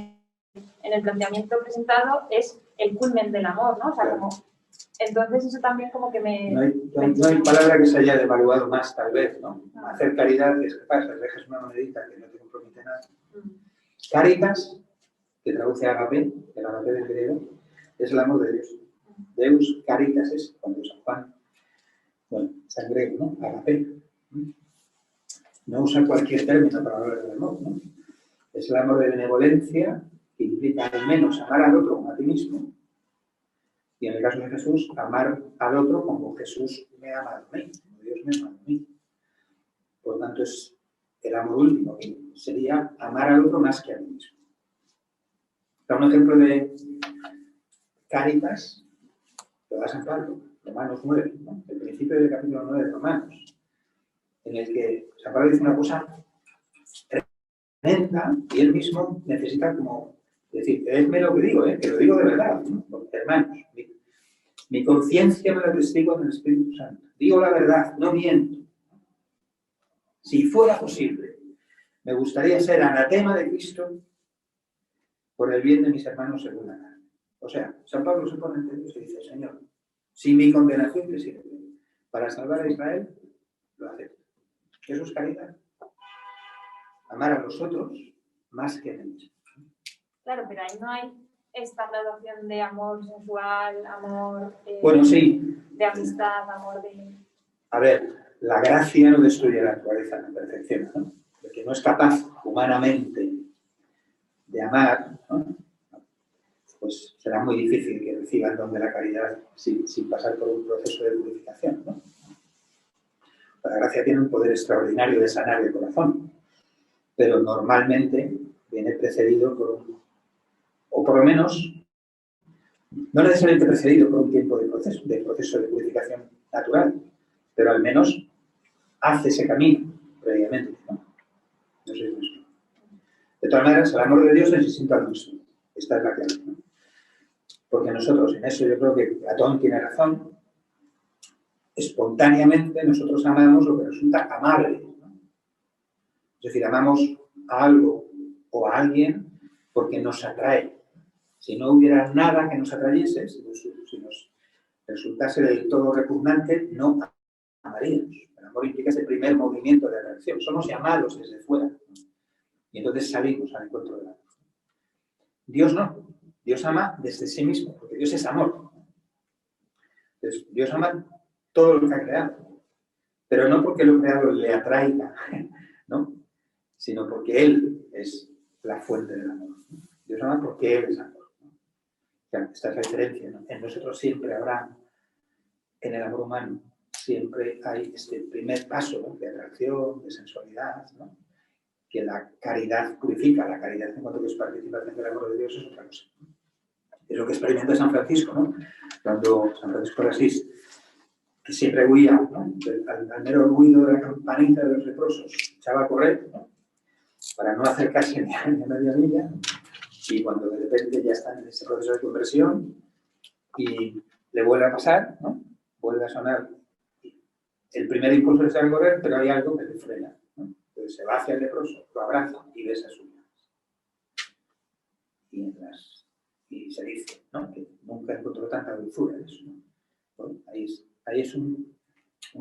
en el planteamiento presentado es el culmen del amor, ¿no? O sea, como... Entonces eso también como que me... No hay palabra que se haya devaluado más, tal vez, ¿no? Hacer caridad, es que pasa, dejas una monedita que no te compromete nada. Caritas, que traduce agape, el agape del griego, es el amor de Dios. Deus caritas es, cuando San Juan, bueno, San griego, ¿no? Agape. No usa cualquier término para hablar del amor, ¿no? Es el amor de benevolencia, que implica al menos amar al otro como a ti mismo. Y en el caso de Jesús, amar al otro como Jesús me ha amado a mí, como Dios me ha amado a mí. Por lo tanto, es el amor último, que sería amar al otro más que a mí mismo. Un ejemplo de Cáritas lo da San Pablo, Romanos 9, ¿no? El principio del capítulo 9 de Romanos, en el que San Pablo dice una cosa tremenda y él mismo necesita como decir, creedme lo que digo, que lo digo de verdad, ¿no? Porque, hermanos, mi conciencia me lo testigo en el Espíritu Santo. Digo la verdad, no miento. Si fuera posible, me gustaría ser anatema de Cristo por el bien de mis hermanos según la carne. O sea, San Pablo se pone ante Dios y dice, Señor, si mi condenación te sirve para salvar a Israel, lo acepto. Eso es caridad. Amar a los otros más que a mí mismo. Claro, pero ahí no hay esta graduación de amor sensual, amor bueno, sí. De amistad, amor de... A ver, la gracia no destruye la naturaleza, la perfección, ¿no? El que no es capaz humanamente de amar, ¿no? Pues será muy difícil que reciba el don de la caridad sin pasar por un proceso de purificación, ¿no? La gracia tiene un poder extraordinario de sanar el corazón, pero normalmente viene precedido o por lo menos, no necesariamente precedido por un tiempo de proceso de purificación natural, pero al menos hace ese camino previamente, ¿no? No sé si es eso. De todas maneras, el amor de Dios es distinto al nuestro. Esta es la clave, ¿no? Porque nosotros, en eso yo creo que Platón tiene razón, espontáneamente nosotros amamos lo que resulta amable, ¿no? Es decir, amamos a algo o a alguien porque nos atrae. Si no hubiera nada que nos atrayese, si nos resultase del todo repugnante, no amaríamos. El amor implica ese primer movimiento de atracción. Somos llamados desde fuera, ¿no? Y entonces salimos al encuentro del amor. Dios no. Dios ama desde sí mismo, porque Dios es amor. Entonces, Dios ama todo lo que ha creado, pero no porque lo creado le atraiga, ¿no? Sino porque Él es la fuente del amor. Dios ama porque Él es amor, ¿no? O sea, esta es la diferencia, ¿no? En nosotros siempre habrá, en el amor humano, siempre hay este primer paso, ¿no? De atracción, de sensualidad, ¿no? Que la caridad purifica. La caridad, en cuanto que es participación del amor de Dios, es otra cosa, ¿no? Es lo que experimenta San Francisco, ¿no? Cuando San Francisco de Asís, que siempre huía, ¿no? Al mero ruido de la campanita de los leprosos, echaba a correr, ¿no? Para no acercarse ni a media milla, y cuando de repente ya está en ese proceso de conversión y le vuelve a pasar, ¿no? Vuelve a sonar el primer impulso de echar a correr, pero hay algo que le frena, ¿no? Entonces se va hacia el leproso, lo abraza y besa sus manos. Y se dice, ¿no? Que nunca encontró tanta dulzura en eso, ¿no? ¿no? Ahí es un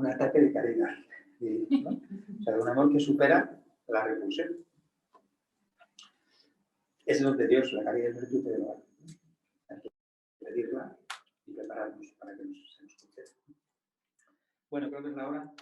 ataque de caridad, ¿no? O sea, de un amor que supera la repulsión. Es donde Dios, la caridad es virtud de lo alto. Hay que pedirla y prepararnos para que se nos conceda. Bueno, creo que es la hora.